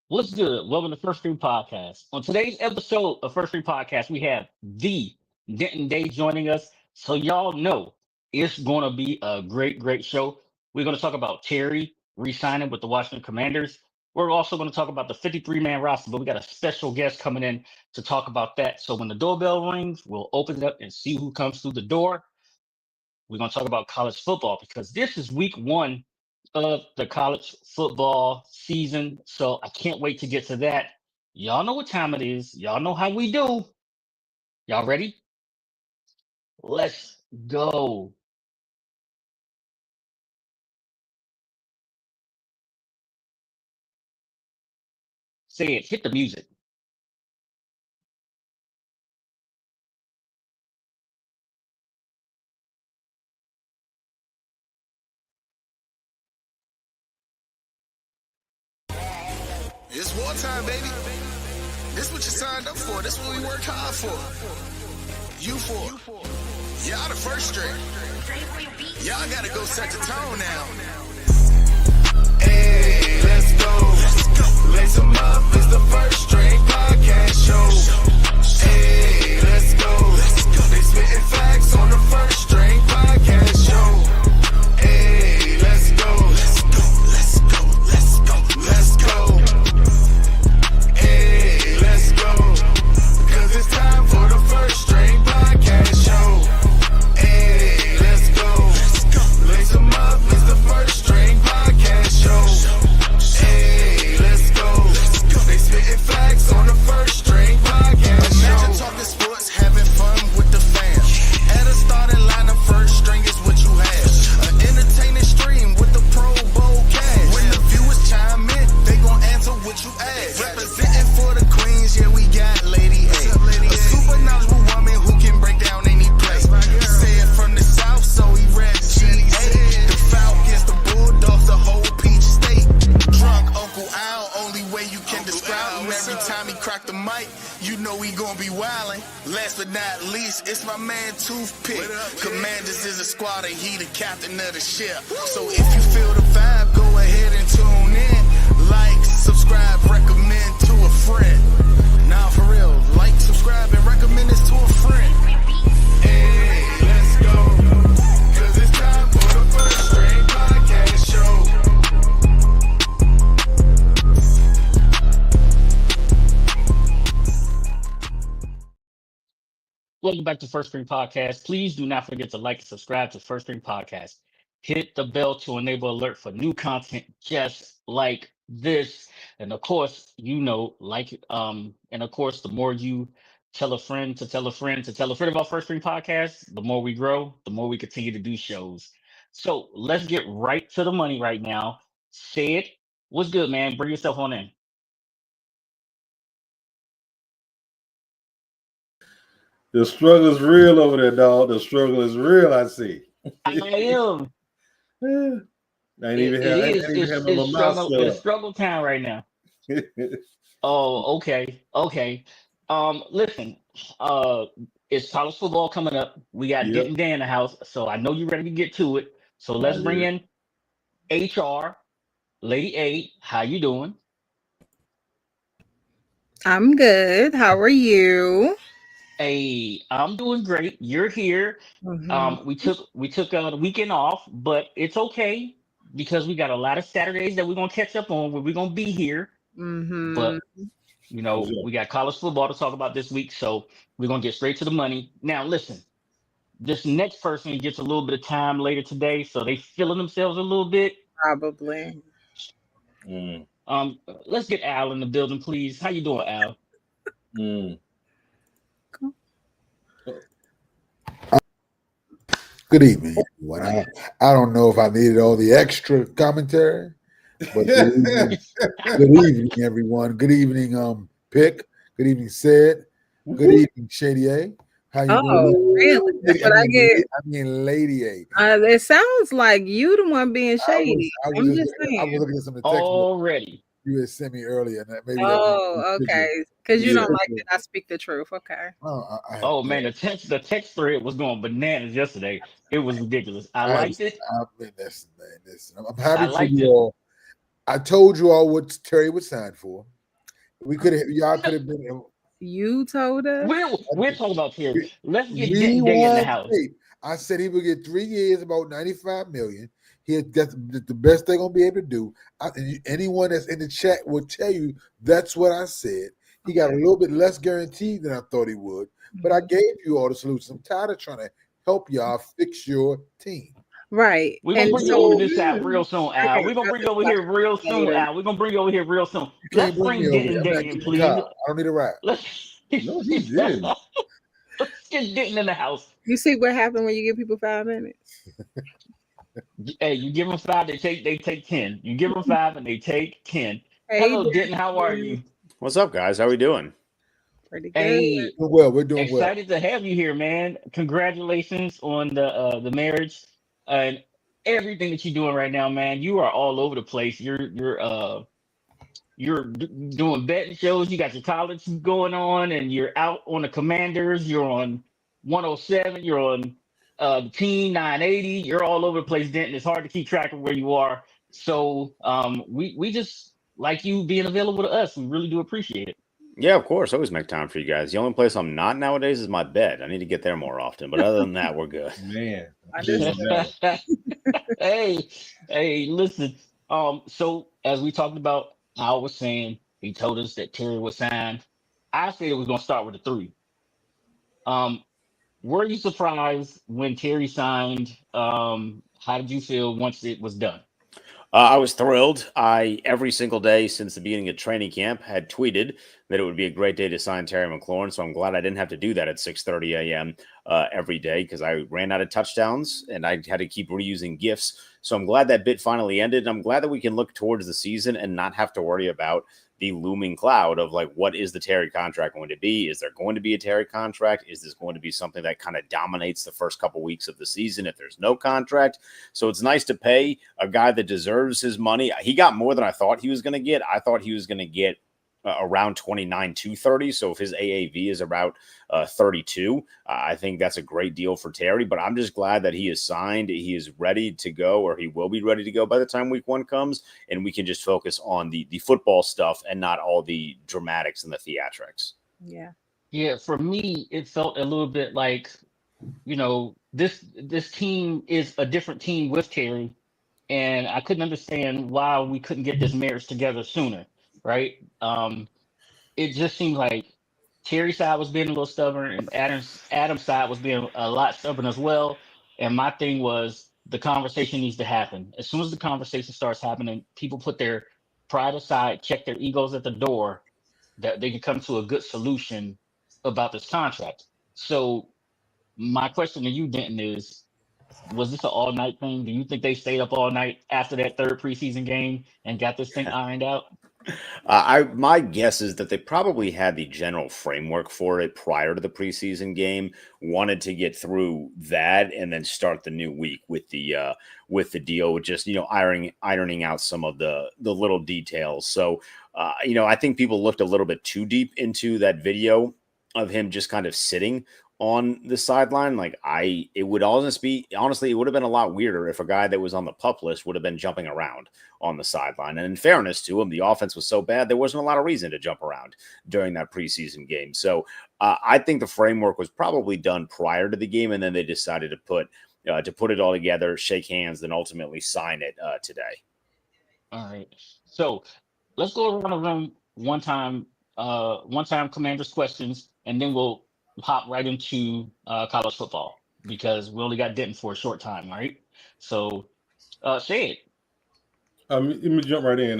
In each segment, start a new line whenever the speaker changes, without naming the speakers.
What's good? Welcome to First Stream Podcast. On today's episode of First Stream Podcast, we have the Denton Day joining us. So y'all know it's going to be a great show. We're going to talk about Terry re-signing with the Washington Commanders. We're also going to talk about the 53-man roster, but we got a special guest coming in to talk about that. So when the doorbell rings, we'll open it up and see who comes through the door. We're going to talk about college football because this is week one of the college football season. So I can't wait to get to that. Y'all know what time it is. Y'all know how we do. Y'all ready? Let's go. Say it. Hit the music.
It's wartime, baby. This what you signed up for. This what we worked hard for. You for. Y'all the first string. Y'all gotta go set the tone now. Hey, let's go. Lace 'em up is the first string podcast show. Hey, let's go. They spitting facts on the first string podcast show. Hey, let's go. Let's go. Hey, let's go. Cause it's time for the first string podcast show. Hey, let's go. Lace 'em up is the first string podcast show. Hey, let's go. They spitting facts on the first string podcast show. Imagine talking sports, having fun with the fam. At a starting lineup, first string is what you have. An entertaining stream with the Pro Bowl cast. When the viewers chime in, they gon' answer what you ask. Representing for the Queens, yeah, we got Lady A. A super knowledgeable woman who can break down any play. Say it from the South, so he rep GA. The Falcons, the Bulldogs, the whole Peach State. Drunk Uncle Al, only way you can describe him. Every time he crack the mic, you know he gon' be wildin'. Last but not least, it's my man Toothpick. Commanders is a squad and he the captain of the ship. So if you feel the vibe, go ahead and tune in. Like, subscribe, recommend to a friend. Now for real, like, subscribe, and recommend this to a friend. Hey, let's go. Cause it's time for the first string podcast show.
Welcome back to First Stream Podcast. Please do not forget to like and subscribe to First Stream Podcast. Hit the bell to enable alert for new content just like this. And of course, and of course, the more you tell a friend to tell a friend to tell a friend about First Stream Podcast, the more we grow, the more we continue to do shows. So let's get right to the money right now. Say it. What's good, man? Bring yourself on in.
The struggle is real over there, dog. The struggle is real, I see.
I am.
I ain't even have my mouth shut
It's
up.
struggle time right now. Oh, okay. Listen, it's college football coming up. We got
Yep.
Denton Day in the house, so I know you're ready to get to it. So let's bring in HR, Lady A. How you doing?
I'm good. How are you?
Hey, I'm doing great. You're here.
Mhm.
We took the weekend off, but it's okay because we got a lot of Saturdays that we're gonna catch up on where we're gonna be here.
Mhm.
But we got college football to talk about this week, so we're gonna get straight to the money. Now, listen, this next person gets a little bit of time later today, so they feeling themselves a little bit.
Probably.
Let's get Al in the building, please. How you doing, Al?
Good evening, everyone. I don't know if I needed all the extra commentary, but good evening, everyone. Good evening, Pick. Good evening, Sid. Good evening, Shady A. How you doing?
Really? That's what I get.
I mean, Lady A.
It sounds like you the one being shady.
I was
I'm just
looking
saying.
at some of the text
Already.
you had sent me earlier. And maybe
Okay. Because you don't like that I speak the truth. Okay.
Oh man, the text thread was going bananas yesterday. It was ridiculous. I liked it.
Listen, I'm happy
I
for
liked
you
it.
all. I told you all what Terry would sign for. Y'all could have been.
You told us.
We're talking about Terry. Let's get
We
Denton Day in the
want
house.
tape. I said he would get 3 years, about $95 million. That's the best they're gonna be able to do. Anyone that's in the chat will tell you that's what I said. He got a little bit less guaranteed than I thought he would, but I gave you all the solutions. I'm tired of trying to help y'all fix your team.
Right.
We're gonna
And
bring you
so,
over this side real soon, Al.
okay,
We're gonna
I'll
bring you
just
over
watch
here real
it
soon,
later.
Al. We're gonna bring you over here real soon.
You can't
Let's
bring me
bring
over
Denton
here. I'm
Day
not
in,
getting the
please.
car. I don't need a ride.
Let's
No, he didn't.
let's get Denton in the house.
You see what happened when you give people 5 minutes?
Hey, you give them 5, they take 10. You give them 5 and they take 10.
Hey,
Hello, Denton. How are you?
What's up, guys? How we doing?
pretty good.
Hey,
We're doing well.
excited to have you here, man. Congratulations on the marriage and everything that you're doing right now, man. You are all over the place. You're doing betting shows. You got your college going on, and you're out on the Commanders. You're on 107. You're on the Team 980. You're all over the place, Denton. It's hard to keep track of where you are. So we just like you being available to us. We really do appreciate it.
Yeah, of course. Always make time for you guys. The only place I'm not nowadays is my bed. I need to get there more often. But other than that, we're good.
Man.
I just-
hey, listen. So as we talked about, Al was saying he told us that Terry was signed. I said it was gonna start with a 3. Were you surprised when Terry signed? How did you feel once it was done?
I was thrilled. Every single day since the beginning of training camp had tweeted that it would be a great day to sign Terry McLaurin. So I'm glad I didn't have to do that at 6:30 a.m. Every day because I ran out of touchdowns and I had to keep reusing gifts. So I'm glad that bit finally ended. And I'm glad that we can look towards the season and not have to worry about the looming cloud of like, what is the Terry contract going to be? Is there going to be a Terry contract? Is this going to be something that kind of dominates the first couple weeks of the season if there's no contract? So it's nice to pay a guy that deserves his money. He got more than I thought he was going to get. I thought he was going to get around 29 to 30. So if his AAV is about 32, I think that's a great deal for Terry. But I'm just glad that he is signed. He is ready to go, or he will be ready to go by the time week 1 comes. And we can just focus on the football stuff and not all the dramatics and the theatrics.
Yeah.
Yeah, for me, it felt a little bit like, this team is a different team with Terry, and I couldn't understand why we couldn't get this marriage together sooner, right? It just seemed like Terry's side was being a little stubborn, and Adam's side was being a lot stubborn as well. And my thing was the conversation needs to happen. As soon as the conversation starts happening, people put their pride aside, check their egos at the door, that they can come to a good solution about this contract. So my question to you, Denton, is, was this an all-night thing? Do you think they stayed up all night after that 3rd preseason game and got this thing ironed out?
My guess is that they probably had the general framework for it prior to the preseason game, wanted to get through that and then start the new week with the deal with just, ironing out some of the little details. So, I think people looked a little bit too deep into that video of him just kind of sitting on the sideline. It would honestly, it would have been a lot weirder if a guy that was on the PUP list would have been jumping around on the sideline. And in fairness to him, the offense was so bad, there wasn't a lot of reason to jump around during that preseason game. So I think the framework was probably done prior to the game, and then they decided to put it all together, shake hands, and ultimately sign it today.
All right. So let's go around the room one time Commanders questions, and then we'll hop right into college football because we only got Denton for a short time, right? So say it.
Let me jump right in.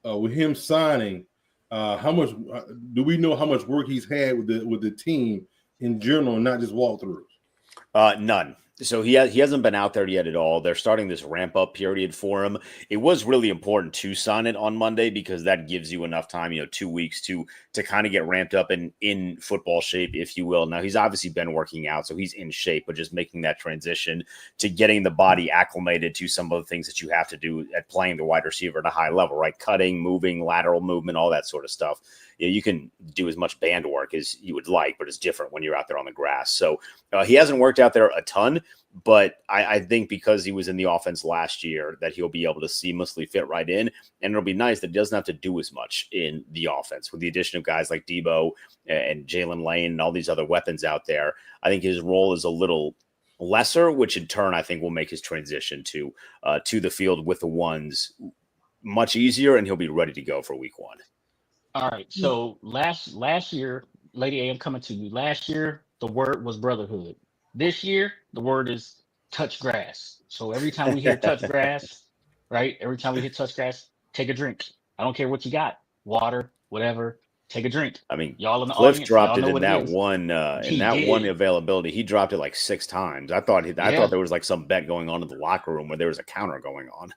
With him signing, how much do we know how much work he's had with the team in general, not just walkthroughs?
None. So he hasn't been out there yet at all. They're starting this ramp up period for him. It was really important to sign it on Monday because that gives you enough time, 2 weeks to kind of get ramped up in football shape, if you will. Now he's obviously been working out, so he's in shape, but just making that transition to getting the body acclimated to some of the things that you have to do at playing the wide receiver at a high level, right? Cutting, moving, lateral movement, all that sort of stuff. You can do as much band work as you would like, but it's different when you're out there on the grass. So he hasn't worked out there a ton. But I think because he was in the offense last year that he'll be able to seamlessly fit right in. And it'll be nice that he doesn't have to do as much in the offense with the addition of guys like Debo and Jalen Lane and all these other weapons out there. I think his role is a little lesser, which in turn I think will make his transition to the field with the ones much easier, and he'll be ready to go for week 1.
All right. So last year, Lady A, I'm coming to you. Last year, the word was brotherhood. This year, the word is touch grass. So every time we hear touch grass, right? Every time we hit touch grass, take a drink. I don't care what you got, water, whatever. Take a drink.
I mean,
y'all in the
Cliff
audience,
dropped
y'all
it
know
in
what
that
is.
one availability. He dropped it like 6 times. I thought there was like some bet going on in the locker room where there was a counter going on.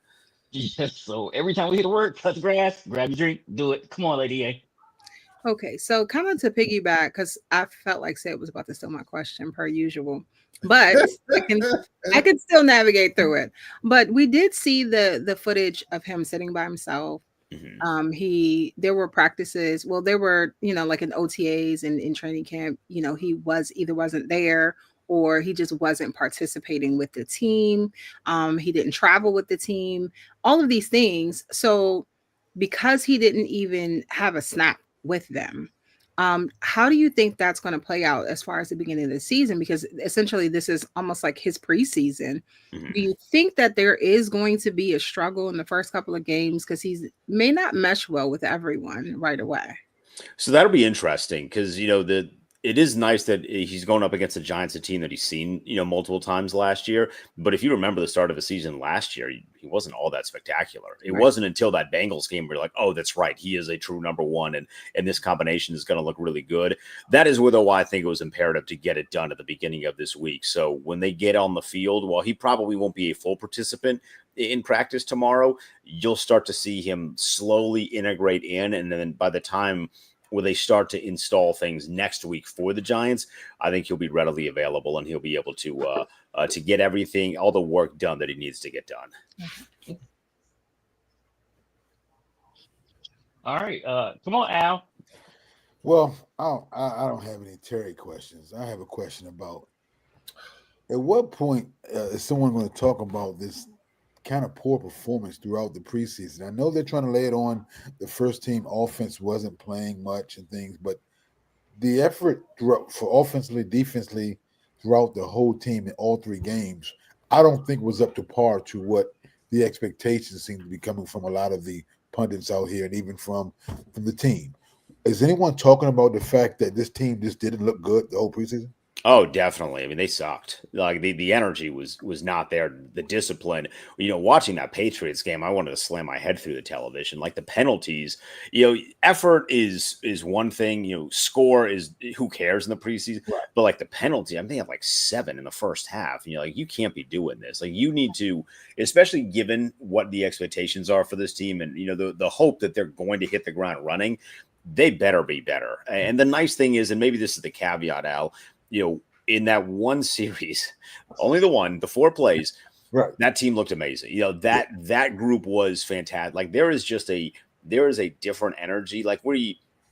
Yes. So every time we hear the word touch grass, grab your drink, do it. Come on, Lady A.
Okay, so kind of to piggyback, because I felt like Sid was about to steal my question per usual, but I can still navigate through it. But we did see the footage of him sitting by himself.
Mm-hmm.
There were practices. Well, there were, like in OTAs and in training camp, he wasn't there, or he just wasn't participating with the team. He didn't travel with the team, all of these things. So because he didn't even have a snap with them, how do you think that's going to play out as far as the beginning of the season? Because essentially this is almost like his preseason.
Mm-hmm.
Do you think that there is going to be a struggle in the first couple of games because he may not mesh well with everyone right away?
So that'll be interesting because, it is nice that he's going up against the Giants, a team that he's seen, multiple times last year. But if you remember the start of the season last year, he wasn't all that spectacular. It wasn't until that Bengals game where you're like, oh, that's right, he is a true number one, and this combination is going to look really good. That is why I think it was imperative to get it done at the beginning of this week. So when they get on the field, while he probably won't be a full participant in practice tomorrow, you'll start to see him slowly integrate in, and then by the time where they start to install things next week for the Giants, I think he'll be readily available and he'll be able to get everything, all the work done that he needs to get done.
All right, come on, Al.
Well, I don't have any Terry questions. I have a question about at what point is someone going to talk about this kind of poor performance throughout the preseason? I know they're trying to lay it on the first team offense wasn't playing much and things, but the effort for offensively, defensively throughout the whole team in all 3 games, I don't think was up to par to what the expectations seem to be coming from a lot of the pundits out here and even from the team. Is anyone talking about the fact that this team just didn't look good the whole preseason?
Oh, definitely. I mean, they sucked. Like the energy was not there. The discipline, watching that Patriots game, I wanted to slam my head through the television. Like the penalties, effort is one thing, score is who cares in the preseason, right. But like the penalty, I mean, they have like 7 in the first half. You can't be doing this. Like you need to, especially given what the expectations are for this team and, the hope that they're going to hit the ground running, they better be better. And the nice thing is, and maybe this is the caveat, Al, in that one series, only the 4 plays, right? That team looked amazing. That group was fantastic. Like there is a different energy. Like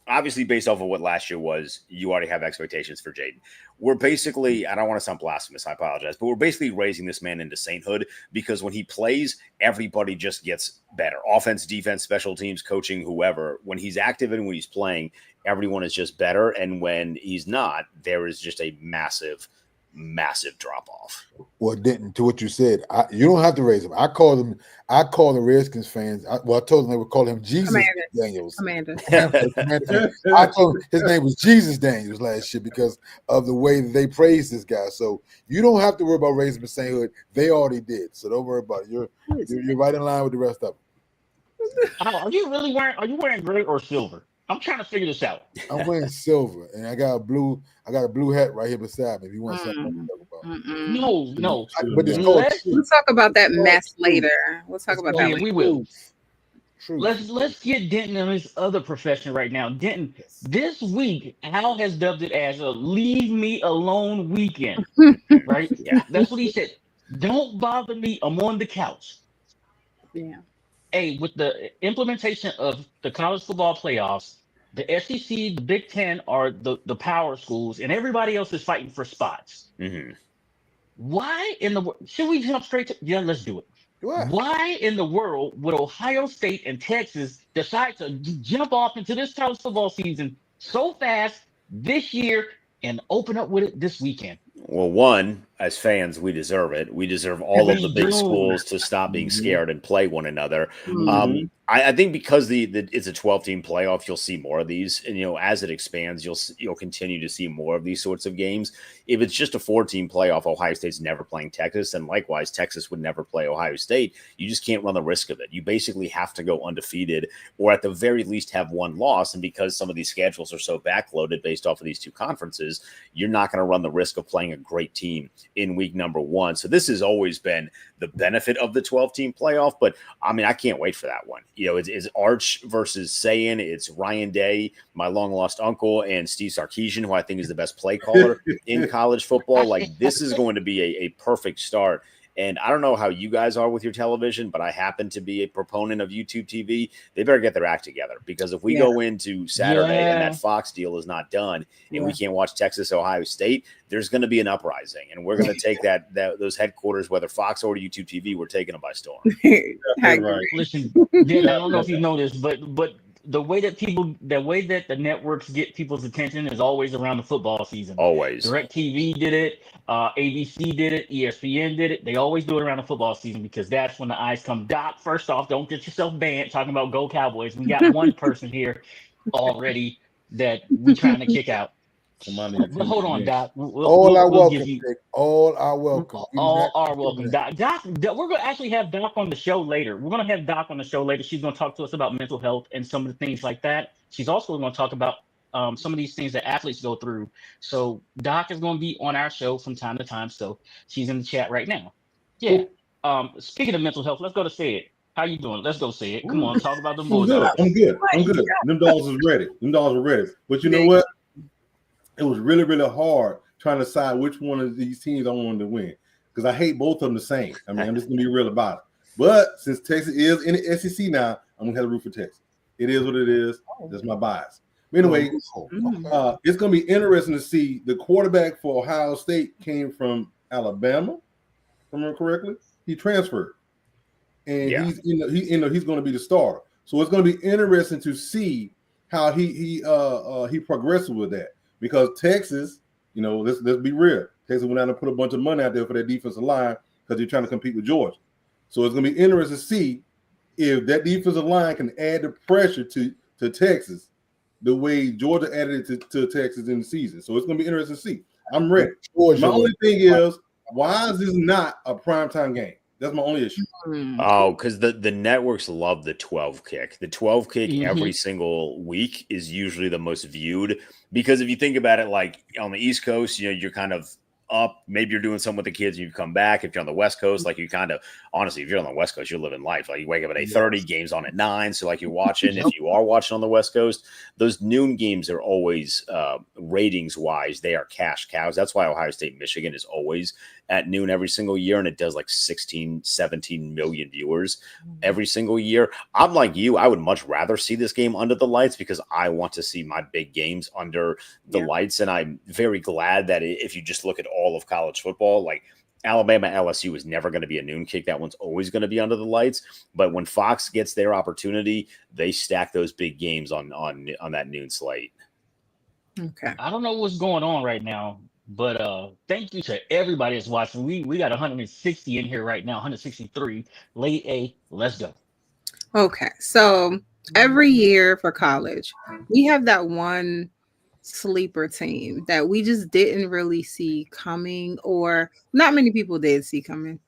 obviously based off of what last year was, you already have expectations for Jaden. We're basically, I don't want to sound blasphemous, I apologize, but we're basically raising this man into sainthood because when he plays, everybody just gets better. Offense, defense, special teams, coaching, whoever. When he's active and when he's playing, everyone is just better. And when he's not, there is just a massive drop off.
Well, Denton, to what you said, you don't have to raise him. I call the Redskins fans. I told them they would call him Jesus Daniels.
Commander.
I told him his name was Jesus Daniels last year because of the way that they praised this guy. So you don't have to worry about raising him to sainthood. They already did. So don't worry about it. You're right in line with the rest of them.
Are you wearing gray or silver? I'm trying to figure this out.
I'm wearing silver, and I got a blue hat right here beside me. If you want something to talk about,
no.
But
we'll talk about that mess later. We'll talk about that.
We will. True. Let's get Denton in his other profession right now. Denton, this week Al has dubbed it as a "leave me alone" weekend. Right? Yeah, that's what he said. Don't bother me. I'm on the couch.
Yeah.
Hey, with the implementation of the college football playoffs, the SEC, the Big Ten are the power schools, and everybody else is fighting for spots.
Mm-hmm.
Why in the world should we jump straight to? Yeah, let's do it.
What?
Why in the world would Ohio State and Texas decide to jump off into this college football season so fast this year and open up with it this weekend?
Well, one, as fans, we deserve it. We deserve all of the
We
big
do.
schools to stop being scared and play one another.
Mhm.
I think because it's a 12-team playoff, you'll see more of these, and as it expands, you'll continue to see more of these sorts of games. If it's just a 4-team playoff, Ohio State's never playing Texas, and likewise, Texas would never play Ohio State. You just can't run the risk of it. You basically have to go undefeated, or at the very least have one loss. And because some of these schedules are so backloaded based off of these two conferences, you're not going to run the risk of playing a great team in week number 1. So this has always been the benefit of the 12-team playoff. But I mean, I can't wait for that one. It's Arch versus Sayin. It's Ryan Day, my long-lost uncle, and Steve Sarkisian, who I think is the best play caller in college football. Like, this is going to be a perfect start. And I don't know how you guys are with your television, but I happen to be a proponent of YouTube TV. They better get their act together, because if we go into Saturday and that Fox deal is not done and we can't watch Texas, Ohio State, there's going to be an uprising, and we're going to take those headquarters, whether Fox or YouTube TV, we're taking them by storm.
Right.
Listen, I don't know if you know this, but the way that the networks get people's attention is always around the football season.
Always.
DirecTV did it, ABC did it, ESPN did it. They always do it around the football season because that's when the eyes come. Doc, first off, don't get yourself banned talking about Go Cowboys. We got one person here already that we're trying to kick out. But hold on, Doc.
All are welcome.
Give you,
all are welcome.
all are welcome. Doc, we're going to actually have Doc on the show later. We're going to have Doc on the show later. She's going to talk to us about mental health and some of the things like that. She's also going to talk about some of these things that athletes go through. So Doc is going to be on our show from time to time. So she's in the chat right now. Yeah. Speaking of mental health, let's go to Say It. How you doing? Let's go Say It. Come on, talk about the Bulldogs.
I'm good. Them dogs is ready. But you know what? It was really, really hard trying to decide which one of these teams I wanted to win, because I hate both of them the same. I mean, I'm just going to be real about it. But since Texas is in the SEC now, I'm going to have to root for Texas. It is what it is. That's my bias. But anyway, it's going to be interesting to see. The quarterback for Ohio State came from Alabama, if I remember correctly. He transferred, and he's going to be the starter. So it's going to be interesting to see how he progresses with that. Because Texas, let's be real. Texas went out and put a bunch of money out there for that defensive line because they're trying to compete with Georgia. So it's going to be interesting to see if that defensive line can add the pressure to Texas the way Georgia added it to Texas in the season. So it's going to be interesting to see. I'm ready. My only thing is, why is this not a primetime game? That's my only issue.
Oh, because the networks love the 12 kick. The 12 kick every single week is usually the most viewed, because if you think about it, like on the East Coast, you're kind of up. Maybe you're doing something with the kids and you come back. If you're on the West Coast, like you kind of, honestly, if you're on the West Coast, you're living life. Like you wake up at 8:30, games on at 9. So like you're watching, if you are watching on the West Coast, those noon games are always ratings wise, they are cash cows. That's why Ohio State, Michigan is always at noon every single year. And it does like 16, 17 million viewers every single year. I'm like you. I would much rather see this game under the lights because I want to see my big games under the lights. And I'm very glad that if you just look at all of college football, like Alabama, LSU is never going to be a noon kick. That one's always going to be under the lights. But when Fox gets their opportunity, they stack those big games on that noon slate.
Okay.
I don't know what's going on right now, but thank you to everybody that's watching. We got 160 in here right now, 163. Late A, let's go.
Okay. So every year for college, we have that one sleeper team that we just didn't really see coming, or not many people did see coming.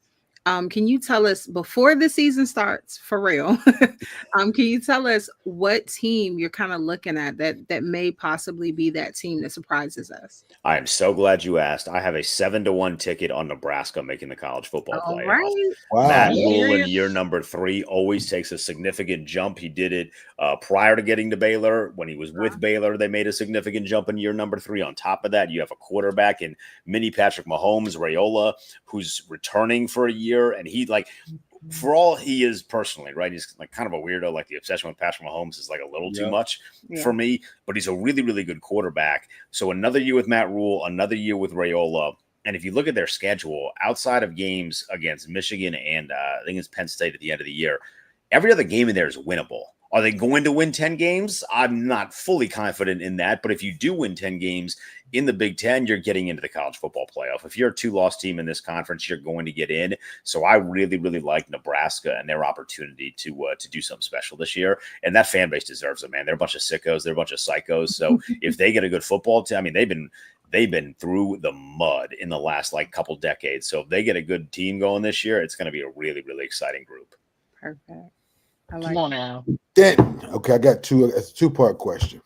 Can you tell us, before the season starts, for real, can you tell us what team you're kind of looking at that may possibly be that team that surprises us?
I am so glad you asked. I have a 7-1 ticket on Nebraska making the college football playoff.
Right.
Wow.
Matt Rule in year number 3 always takes a significant jump. He did it prior to getting to Baylor. When he was with Baylor, they made a significant jump in year number 3. On top of that, you have a quarterback in mini Patrick Mahomes, Raiola, who's returning for a year. And he, like, for all he is personally, right, he's like kind of a weirdo. Like the obsession with Patrick Mahomes is like a little too much for me, but he's a really, really good quarterback. So another year with Matt Rule, another year with Raiola. And if you look at their schedule, outside of games against Michigan and I think it's Penn State at the end of the year, every other game in there is winnable. Are they going to win 10 games? I'm not fully confident in that. But if you do win 10 games in the Big Ten, you're getting into the college football playoff. If you're a 2-loss team in this conference, you're going to get in. So I really, really like Nebraska and their opportunity to do something special this year. And that fan base deserves it, man. They're a bunch of sickos. They're a bunch of psychos. So if they get a good football team, I mean, they've been through the mud in the last couple decades. So if they get a good team going this year, it's going to be a really, really exciting group.
Perfect.
Come on now.
Denton. Okay, I got it's a 2-part question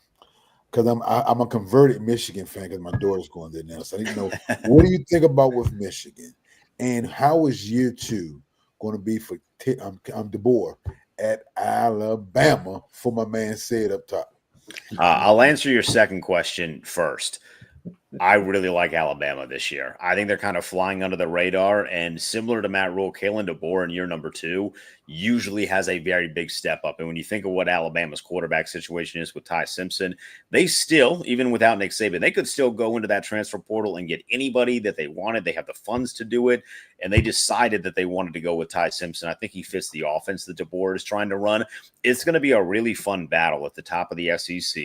because I'm a converted Michigan fan because my daughter's going there now. So I need to know, what do you think about with Michigan, and how is year 2 going to be for DeBoer at Alabama? For my man said up top.
I'll answer your second question first. I really like Alabama this year. I think they're kind of flying under the radar, and similar to Matt Rule, Kalen DeBoer in year number 2 usually has a very big step up. And when you think of what Alabama's quarterback situation is with Ty Simpson, they still, even without Nick Saban, they could still go into that transfer portal and get anybody that they wanted. They have the funds to do it, and they decided that they wanted to go with Ty Simpson. I think he fits the offense that DeBoer is trying to run. It's going to be a really fun battle at the top of the SEC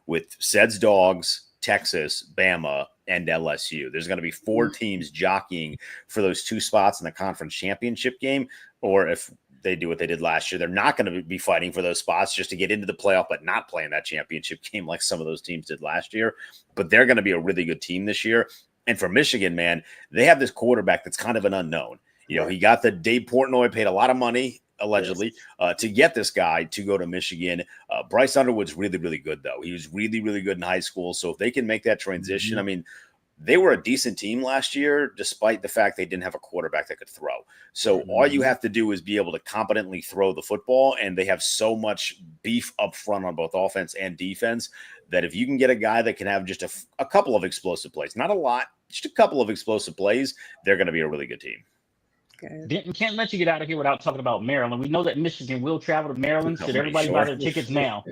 with Sed's Dogs, Texas, Bama, and LSU. There's going to be 4 teams jockeying for those 2 spots in the conference championship game. Or if they do what they did last year, they're not going to be fighting for those spots just to get into the playoff, but not playing that championship game like some of those teams did last year. But they're going to be a really good team this year. And for Michigan, man, they have this quarterback that's kind of an unknown. You know, he got the Dave Portnoy, paid a lot of money, allegedly, to get this guy to go to Michigan. Bryce Underwood's really, really good, though. He was really, really good in high school. So if they can make that transition, I mean, they were a decent team last year, despite the fact they didn't have a quarterback that could throw. So all you have to do is be able to competently throw the football, and they have so much beef up front on both offense and defense that if you can get a guy that can have just a couple of explosive plays, not a lot, just a couple of explosive plays, they're going to be a really good team.
Denton, can't let you get out of here without talking about Maryland. We know that Michigan will travel to Maryland. Should everybody buy their tickets now?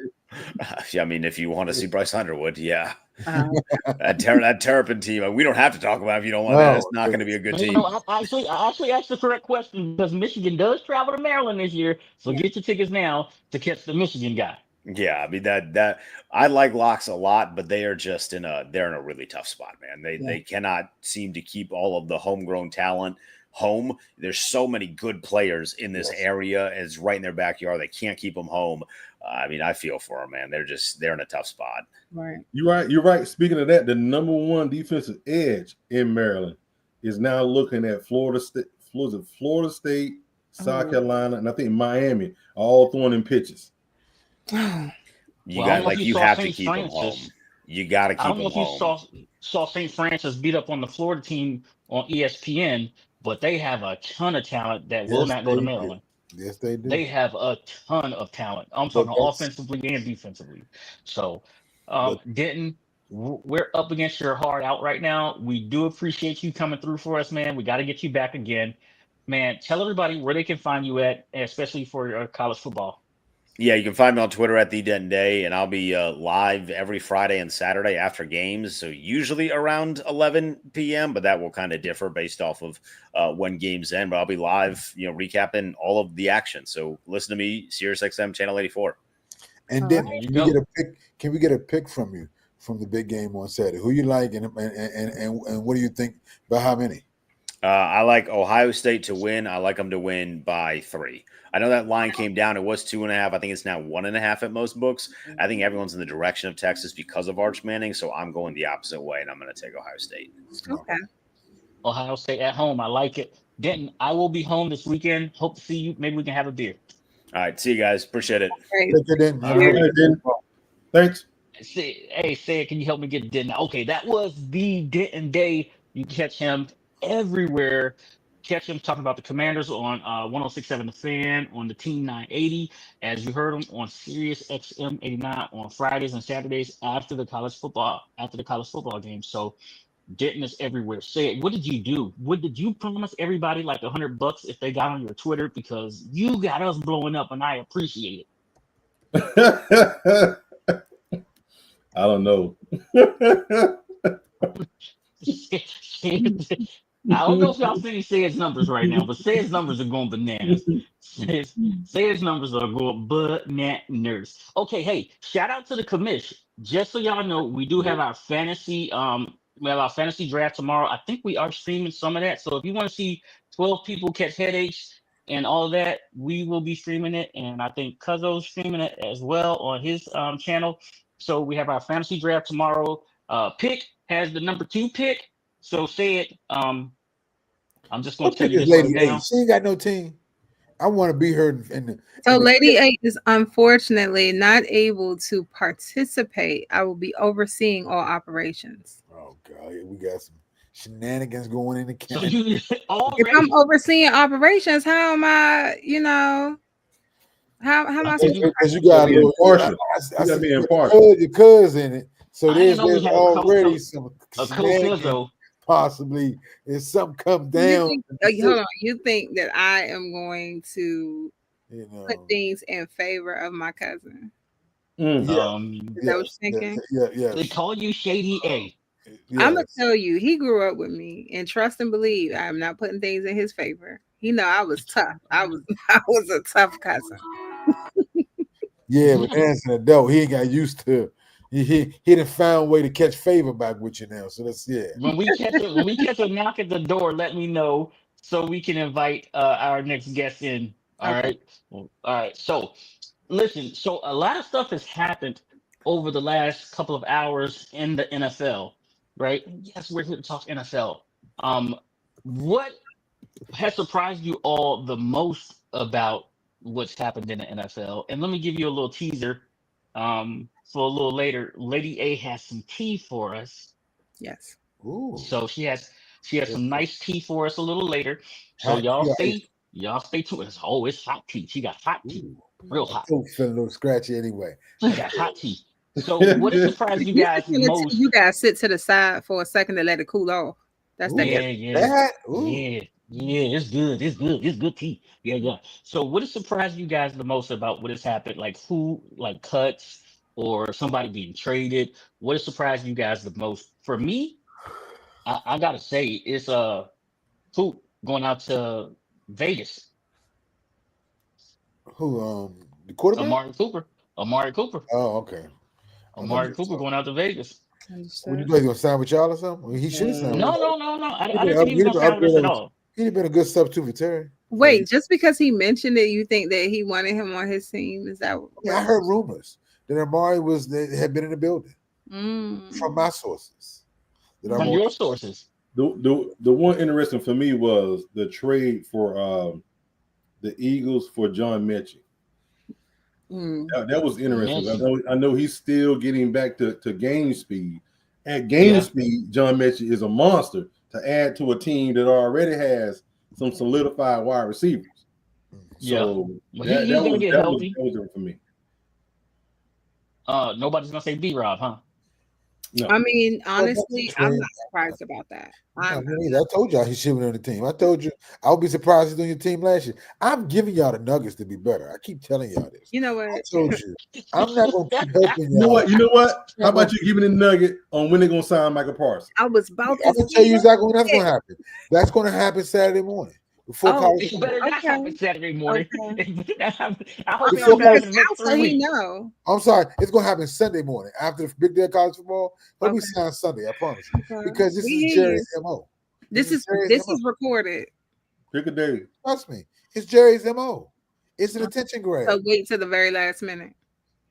I mean, if you want to see Bryce Underwood, yeah. That Terrapin team, we don't have to talk about it if you don't want that. It's not going to be a good team.
No, I actually asked the correct question because Michigan does travel to Maryland this year. So get your tickets now to catch the Michigan guy.
Yeah, I mean that I like Locks a lot, but they are just they're in a really tough spot, man. They cannot seem to keep all of the homegrown talent home. There's so many good players in this area, and it's right in their backyard. They can't keep them home. I mean, I feel for them, man. They're in a tough spot.
Right.
You're right. Speaking of that, the number 1 defensive edge in Maryland is now looking at Florida State, South Carolina, and I think Miami, all throwing in pitches.
You have to keep them home. You got to keep them home. I don't know
if you saw St. Francis beat up on the Florida team on ESPN, but they have a ton of talent that will not go to Maryland.
Yes, they do.
They have a ton of talent. I'm talking offensively and defensively. So, Denton, we're up against your hard out right now. We do appreciate you coming through for us, man. We got to get you back again. Man, tell everybody where they can find you at, especially for your college football.
Yeah, you can find me on Twitter at The Denton Day, and I'll be live every Friday and Saturday after games, so usually around 11 p.m., but that will kind of differ based off of when games end. But I'll be live, recapping all of the action. So listen to me, SiriusXM Channel 84.
And then can we get a pick from you from the big game on Saturday? Who you like, and what do you think, by how many?
I like Ohio State to win. I like them to win by 3. I know that line came down. It was 2.5. I think it's now 1.5 at most books. I think everyone's in the direction of Texas because of Arch Manning, so I'm going the opposite way, and I'm going to take Ohio State.
Okay.
Ohio State at home. I like it. Denton, I will be home this weekend. Hope to see you. Maybe we can have a beer.
All right. See you guys. Appreciate it.
Thanks.
Say, can you help me get Denton? Okay, that was the Denton Day. You catch him everywhere. Catch him talking about the Commanders on 106.7 The Fan, on the Team 980, as you heard him on Sirius XM 89 on Fridays and Saturdays after the college football game. So Denton is everywhere. Say it. What did you do? What did you promise everybody, like $100 if they got on your Twitter? Because you got us blowing up, and I appreciate
it. I don't know.
I don't know if y'all see Say's numbers right now, but Say's numbers are going bananas. Say's numbers are going bananas. Okay, hey, shout out to the commish. Just so y'all know, we do have our fantasy we have our fantasy draft tomorrow. I think we are streaming some of that. So if you want to see 12 people catch headaches and all of that, we will be streaming it. And I think Cuzzo's streaming it as well on his channel. So we have our fantasy draft tomorrow. Pick has the number 2 pick. So say it. I'm just going to tell you this right now.
She ain't got no team. I want to be her.
So Lady A is unfortunately not able to participate. I will be overseeing all operations.
Oh God, we got some shenanigans going in the camp.
So you
If I'm overseeing operations, how am I? How am I?
Because you got
be impartial.
I
You gotta be
said,
impartial.
your cousin in it. So
I didn't
there's
know we had a
already
co-
some
a
shenanigans
co-Cuzzo.
possibly. If something comes down,
Hold on. You think that I am going to put things in favor of my cousin?
Yeah.
Is that what you're thinking?
Yeah.
They call you Shady A.
Yes.
I'm gonna tell you, he grew up with me, and trust and believe, I'm not putting things in his favor. He know I was tough. I was a tough cousin.
Yeah, but as an adult, he ain't got used to. He done found a way to catch favor back with you now. So that's
When we catch a knock at the door, let me know so we can invite our next guest in. All right. All right. So listen, so a lot of stuff has happened over the last couple of hours in the NFL, right? Yes, we're here to talk NFL. What has surprised you all the most about what's happened in the NFL? And let me give you a little teaser. For a little later, Lady A has some tea for us.
Yes.
Ooh.
So she has some nice tea for us a little later. So y'all stay tuned. It's hot tea. She got hot tea. Real hot.
I'm feeling a little scratchy anyway.
She got hot tea. So what has surprised you guys most?
You guys sit to the side for a second to let it cool off. That's that.
Yeah. It's good. It's good tea. Yeah. So what has surprised you guys the most about what has happened? Like who cuts or somebody being traded? What has surprised you guys the most? For me, I gotta say it's Poop going out to Vegas.
Who the quarterback?
Amari Cooper.
Oh, okay.
Amari Cooper going out to Vegas.
When you play, gonna sign with y'all or something? Well, he should have signed.
No. I didn't think he was gonna sign with us at all.
He'd have been a good substitute for Terry.
Wait, just because he mentioned it, you think that he wanted him on his team? Is that?
I heard rumors that Amari had been in the building from my sources.
From your sources.
The one interesting for me was the trade for the Eagles for John Mechie. That was interesting. I know he's still getting back to game speed. At game speed, John Mechie is a monster to add to a team that already has some solidified wide receivers. So that was different for me.
Nobody's gonna say B-Rob, huh?
No.
I mean, honestly, I'm not surprised about that.
I told y'all he should be on the team. I told you I would be surprised he's on your team last year. I'm giving y'all the nuggets to be better. I keep telling y'all this.
You know what?
I told you. I'm not gonna keep helping y'all.
You know what? How about you giving the nugget on when they're gonna sign Michael Parsons?
I was about to
tell you exactly when that's gonna happen. That's gonna happen Saturday morning. Before college.
It better not happen Saturday morning. I hope
I'm sorry, it's gonna happen Sunday morning after the big day of college football. He'll be signed Sunday, I promise you. Because this is Jerry's MO.
This is recorded.
Pick a day.
Trust me, it's Jerry's MO. It's an attention grab.
So wait till the very last minute.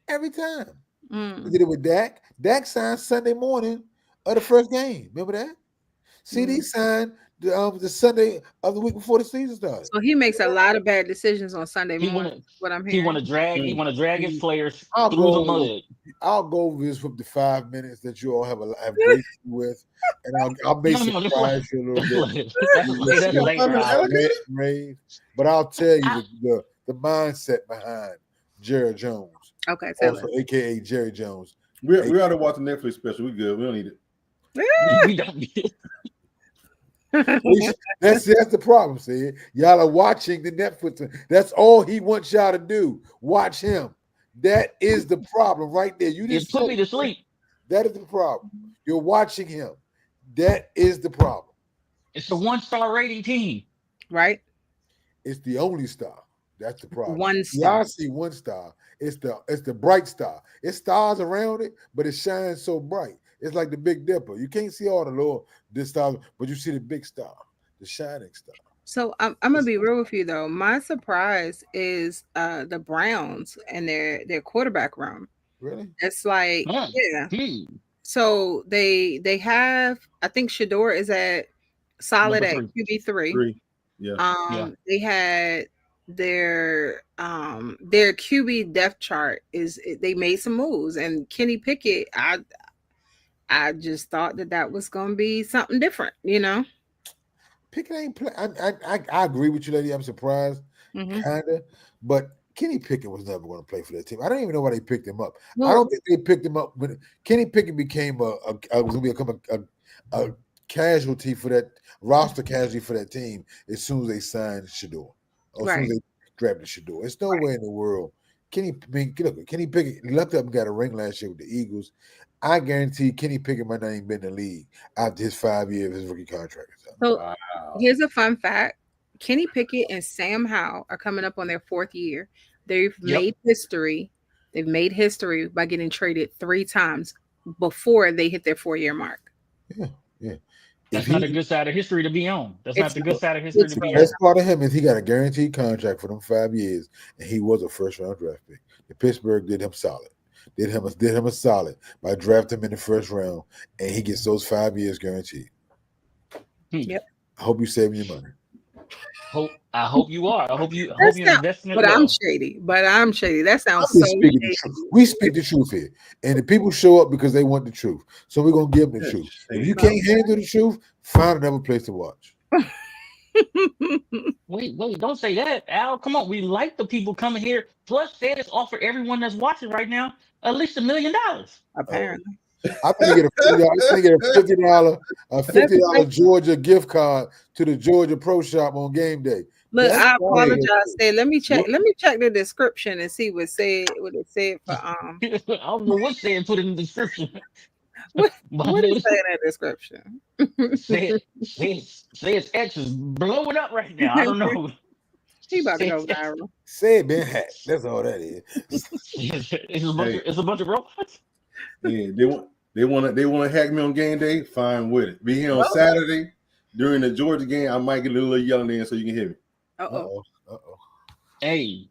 Every time. We did it with Dak. Dak signed Sunday morning of the first game. Remember that? CD signed the Sunday of the week before the season started.
So he makes a lot of bad decisions on Sunday morning. What I'm hearing.
He want to drag his players through the mud.
I'll go over this for the 5 minutes that you all have grace with, and I'll make surprise you a little bit. But I'll tell you the mindset behind Jerry Jones.
Okay,
also AKA Jerry Jones.
We ought to watch the Netflix special. We good. We don't need it.
We don't need it.
That's the problem. See, y'all are watching the Netflix. That's all he wants y'all to do. Watch him. That is the problem right there. You just
put me to sleep.
That is the problem. You're watching him. That is the problem.
It's a 1-star rating team.
Right?
It's the only star. That's the problem.
1
Yeah, I
star.
see 1 star. It's the bright star. It's stars around it, but it shines so bright. It's like the Big Dipper. You can't see all the little stars, but you see the big star, the shining star.
So I'm gonna be real with you though. My surprise is the Browns and their quarterback room.
Really?
It's like, yeah.
Hmm.
So they have, I think Shador is at solid
Number
at
3.
QB3.
3. Yeah.
They had their QB depth chart they made some moves, and Kenny Pickett, I just thought that was going to be something different, you know.
Pickett ain't play. I agree with you, lady. I'm surprised, kinda, but Kenny Pickett was never going to play for that team. I don't even know why they picked him up. I don't think they picked him up when Kenny Pickett became was going to become a casualty for that roster, casualty for that team as soon as they signed Shador, or as soon as they drafted Shador. It's no way in the world. Kenny Pickett left up and got a ring last year with the Eagles. I guarantee Kenny Pickett might not even been in the league after his 5 years of his rookie contract.
So here's a fun fact. Kenny Pickett and Sam Howell are coming up on their 4th year. They've made history. They've made history by getting traded 3 times before they hit their 4-year mark.
Yeah.
That's not a good side of history to be on. That's not the good side of history to be on.
The best part of him is he got a guaranteed contract for them 5 years, and he was a first-round draft pick. The Pittsburgh did him solid. Did him a solid by drafting him in the first round, and he gets those 5 years guaranteed.
Yep.
I hope you saving your money.
I hope you are. I hope you're investing in it.
But I'm shady. That sounds so shady.
We speak the truth here, and the people show up because they want the truth. So we're gonna give them the truth. If you can't handle the truth, find another place to watch.
Wait, don't say that, Al. Come on, we like the people coming here. Plus, status offer everyone that's watching right now at least $1 million.
Apparently.
I'm gonna get a $50 Georgia gift card to the Georgia Pro Shop on game day.
Look, I apologize. Let me check the description and see what it said for
I don't know what saying put in the description.
What is saying in the description?
Say its X is blowing up right now. I don't know.
He about to go viral.
Say it been hacked. That's all that is.
It's a bunch of robots.
Yeah, they want to hack me on game day. Fine with it. Be here on Saturday during the Georgia game. I might get a little yelling in so you can hear me.
Uh-oh.
Hey,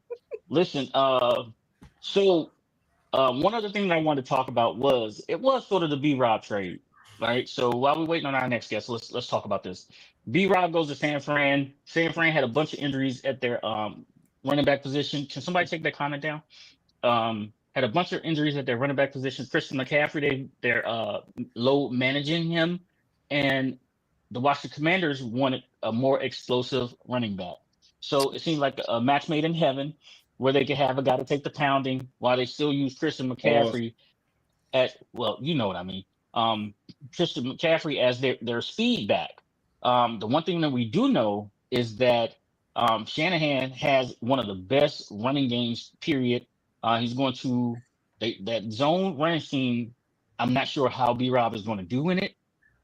listen. So one other thing that I wanted to talk about was sort of the B-Rob trade, right? So while we're waiting on our next guest, let's talk about this. B-Rob goes to San Fran. San Fran had a bunch of injuries at their running back position. Can somebody take that comment down? Had a bunch of injuries at their running back position. Christian McCaffrey, they're low managing him, and the Washington Commanders wanted a more explosive running back. So it seemed like a match made in heaven, where they could have a guy to take the pounding while they still use Christian McCaffrey you know what I mean. Christian McCaffrey as their speed back. The one thing that we do know is that Shanahan has one of the best running games, period. He's going to that zone running scheme. I'm not sure how B-Rob is going to do in it,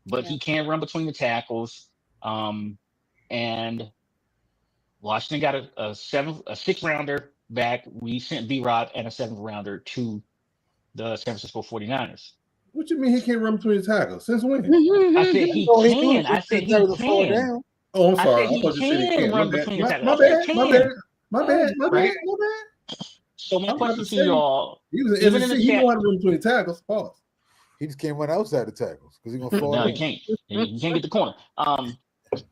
but he can run between the tackles. And Washington got a 6th rounder back. We sent B-Rob and a 7th rounder to the San Francisco 49ers.
What you mean he can't run between the tackles? Since when?
I said he can. I said he can.
Oh, I'm sorry.
I thought you said he can run between the tackles.
My bad.
So my question to y'all,
he know how to run between the tackles. Pause.
He just can't run outside the tackles because he's gonna fall.
No, he can't. He can't get the corner.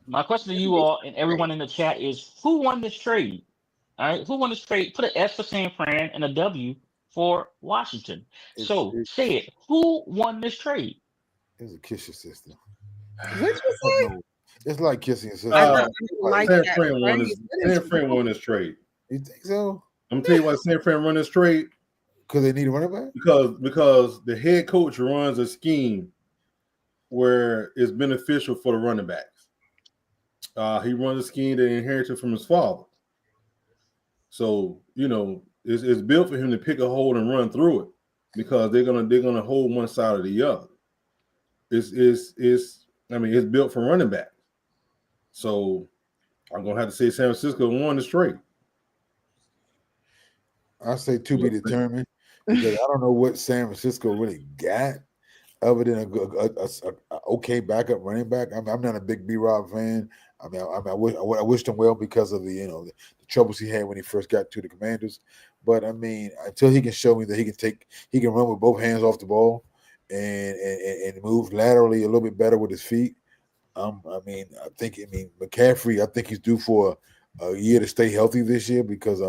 My question to you all and everyone in the chat is, who won this trade? All right, who won this trade? Put an S for San Fran and a W for Washington. Say it. Who won this trade?
It was a kiss your sister.
What you say?
It's like kissing your sister.
San Fran won this trade.
You think so?
I'm gonna tell you why San Fran won this trade.
Because they need a running back?
Because the head coach runs a scheme where it's beneficial for the running backs. He runs a scheme that he inherited from his father. So, it's built for him to pick a hole and run through it because they're gonna hold one side or the other. I mean, it's built for running back. So I'm gonna have to say San Francisco won the straight.
I say to be determined because I don't know what San Francisco really got other than a okay backup running back. I'm not a big B-Rob fan. I wish him well because of the troubles he had when he first got to the Commanders. But I mean, until he can show me that he can run with both hands off the ball and move laterally a little bit better with his feet. I think McCaffrey. I think he's due for a year to stay healthy this year because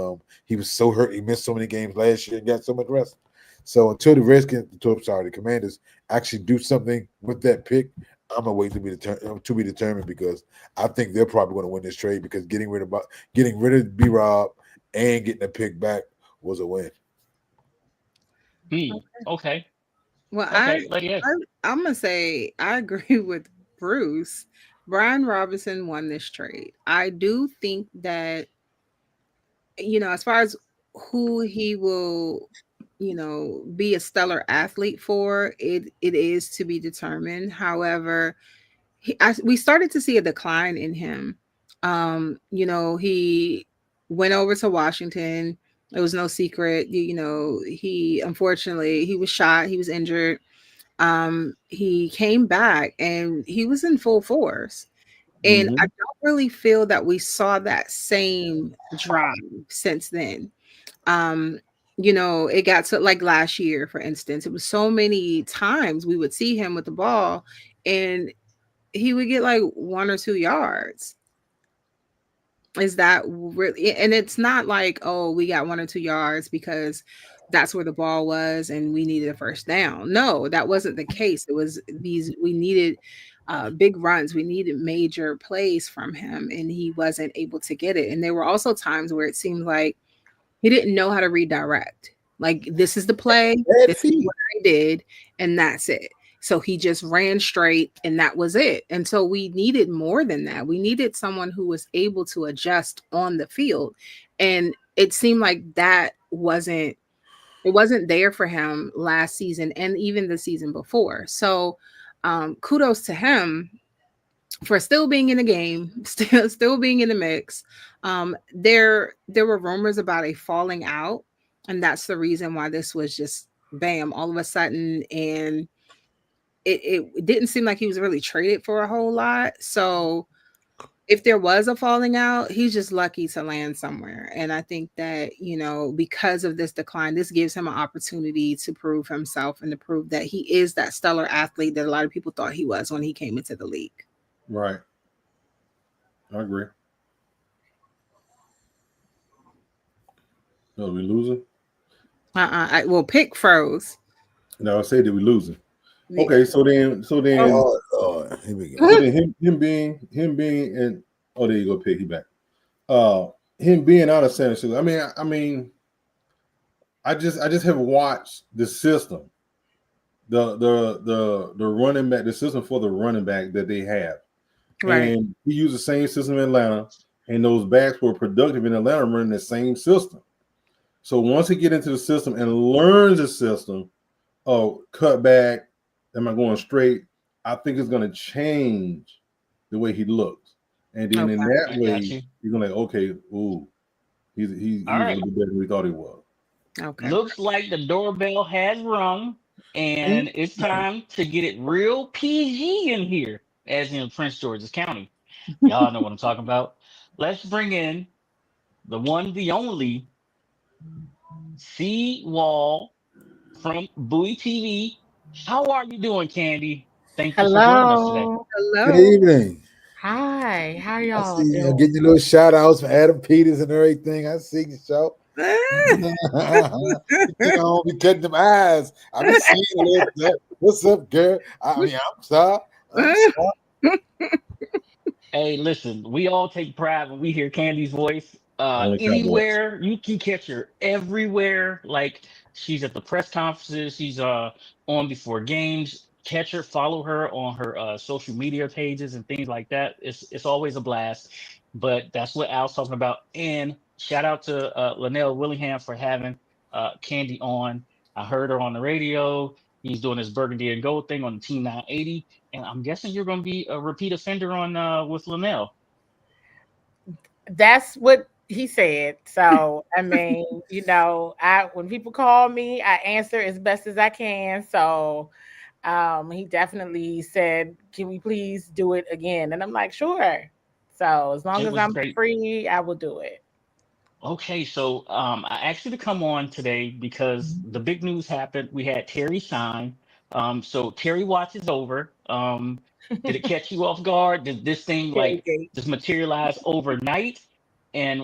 he was so hurt. He missed so many games last year and got so much rest. So until the Commanders actually do something with that pick, I'm gonna wait to be determined because I think they're probably going to win this trade because getting rid of B-Rob and getting the pick back was a win.
Okay.
Well,
Okay. Yeah.
I'm gonna say I agree with Bruce. Brian Robinson won this trade. I do think that as far as who he will, be a stellar athlete for, it is to be determined. However, we started to see a decline in him. He went over to Washington. It was no secret. He unfortunately he was shot. He was injured. He came back and he was in full force. And I don't really feel that we saw that same drive since then. It got to like last year, for instance, it was so many times we would see him with the ball and he would get like 1 or 2 yards. Is that really? And it's not like, oh, we got 1 or 2 yards because that's where the ball was and we needed a first down. No, that wasn't the case. It was we needed big runs. We needed major plays from him and he wasn't able to get it. And there were also times where it seemed like he didn't know how to redirect. Like, this is the play, this is what I did, and that's it. So he just ran straight and that was it. And so we needed more than that. We needed someone who was able to adjust on the field. And it seemed like it wasn't there for him last season and even the season before. So kudos to him for still being in the game, still being in the mix. There were rumors about a falling out, and that's the reason why this was just bam all of a sudden. And it didn't seem like he was really traded for a whole lot. So if there was a falling out, he's just lucky to land somewhere. And I think that, because of this decline, this gives him an opportunity to prove himself and to prove that he is that stellar athlete that a lot of people thought he was when he came into the league.
Right. I agree. No, we losing?
Pick froze.
No, I said that we losing. Okay, so then
here we go.
So then him being and there you go, pick he back. Him being out of San Francisco. I just have watched the system, the running back, the system for the running back that they have. Right. And he used the same system in Atlanta, and those backs were productive in Atlanta running the same system. So once he get into the system and learns the system, cut back, am I going straight? I think it's going to change the way he looks. And then in that way, you're going to okay, ooh, he's right. Better than we thought he was.
Okay. Looks like the doorbell has rung, and it's time to get it real PG in here, as in Prince George's County. Y'all know what I'm talking about. Let's bring in the one, the only C-Wall from Bowie TV. How are you doing, Candy? Thank you for joining us today.
Hello.
Good evening.
Hi. How y'all
doing?
Getting
your little shout outs from Adam Peters and everything. I see you, show. I don't be cutting them eyes. I be seeing a little bit. What's up, girl? I'm sorry.
Hey, listen, we all take pride when we hear Candy's voice. Anywhere you can catch her, everywhere. Like, she's at the press conferences, she's on before games. Catch her, follow her on her social media pages and things like that. It's always a blast. But that's what Al's talking about. And shout out to Linnell Willingham for having Candy on. I heard her on the radio. He's doing his burgundy and gold thing on the Team 980, and I'm guessing you're going to be a repeat offender on with Linnell.
That's what he said. So I mean, when people call me, I answer as best as I can. So he definitely said, "Can we please do it again?" And I'm like, "Sure." So as long
It
as
was
I'm
great.
free, I will do it.
Okay, so I asked you to come on today because the big news happened. We had Terry sign. So Terry Watch is over. Did it catch you off guard? Did this thing
Terry
like
Gate.
just materialize overnight? And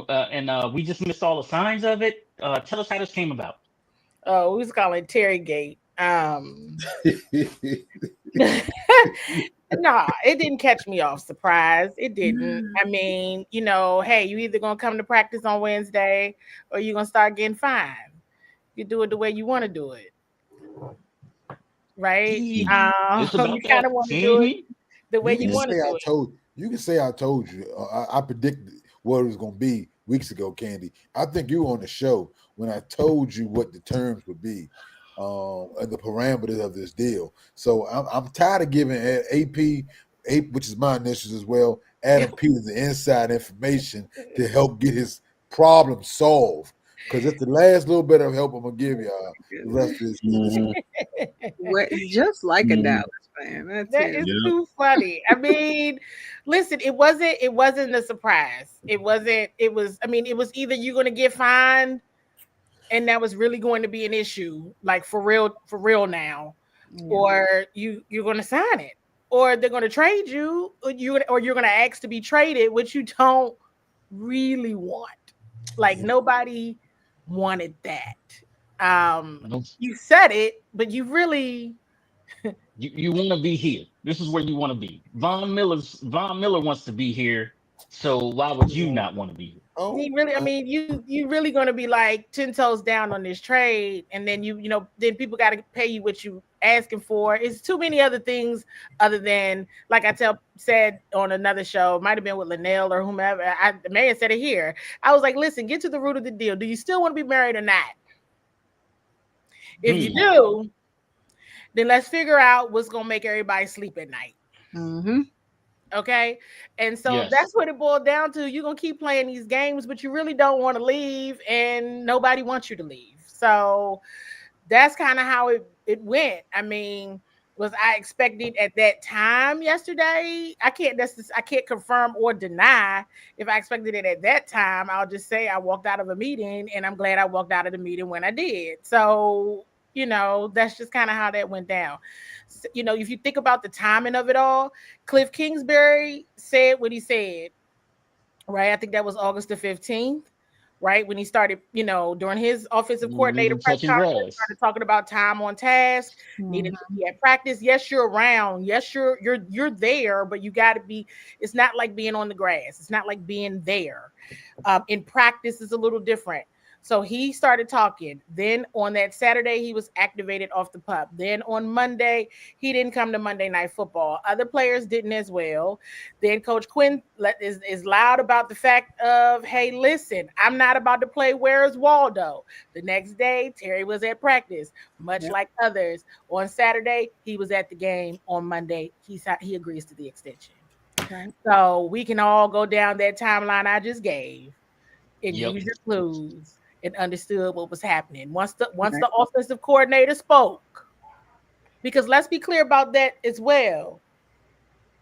we just missed all the signs of it. Tell us how this came about.
Oh, we was calling it Terry Gate. No, it didn't catch me off surprise. It didn't. I mean, hey, you either gonna come to practice on Wednesday or you're gonna start getting fined. You do it the way you want to do it, right?
It's
You
about
kind
that.
of want to do it the way
You
you
can
want to
say
do
I
it.
told you can say I told you. I predicted what it was going to be weeks ago, Candy. I think you were on the show when I told you what the terms would be and the parameters of this deal. So I'm tired of giving AP, which is my initials as well, Adam Peters the inside information to help get his problem solved. Because it's the last little bit of help I'm gonna give y'all the rest of this year.
Just like a
Mhm.
Dallas fan. That's
That
it.
is
Yeah.
too funny. I mean, listen, it wasn't a surprise. It was either you're gonna get fined and that was really going to be an issue, like for real now, or you're gonna sign it, or they're gonna trade you, or you're gonna ask to be traded, which you don't really want. Like nobody wanted that.
Nope.
You said it, but you really
You want to be here. This is where you want to be. Von Miller wants to be here. So why would you not want to be here?
Oh,
you really gonna be like 10 toes down on this trade, and then then people got to pay you what you asking for. It's too many other things other than, like I said on another show, might have been with Linnell or whomever. The man said it here. I was like, listen, get to the root of the deal. Do you still want to be married or not? If you do, then let's figure out what's gonna make everybody sleep at night.
Mm-hmm.
Okay. And so
Yes.
that's what it boiled down to. You're going to keep playing these games, but you really don't want to leave, and nobody wants you to leave. So that's kind of how it went. I mean, was I expecting at that time yesterday? I can't confirm or deny if I expected it at that time. I'll just say I walked out of a meeting, and I'm glad I walked out of the meeting when I did. So, that's just kind of how that went down. So, if you think about the timing of it all, Cliff Kingsbury said what he said, right? I think that was August the 15th, right? When he started, during his offensive coordinator press
Touching
conference,
grass.
started talking about time on task, needed to be at practice. Yes, you're around. Yes, you're there, but you got to be. It's not like being on the grass. It's not like being there. In practice, is a little different. So he started talking. Then on that Saturday, he was activated off the pup. Then on Monday, he didn't come to Monday Night Football. Other players didn't as well. Then Coach Quinn is loud about the fact of, hey, listen, I'm not about to play Where's Waldo. The next day, Terry was at practice, much like others. On Saturday, he was at the game. On Monday, he agrees to the extension.
Okay.
So we can all go down that timeline I just gave and use your clues and understood what was happening. Once the offensive coordinator spoke, because let's be clear about that as well.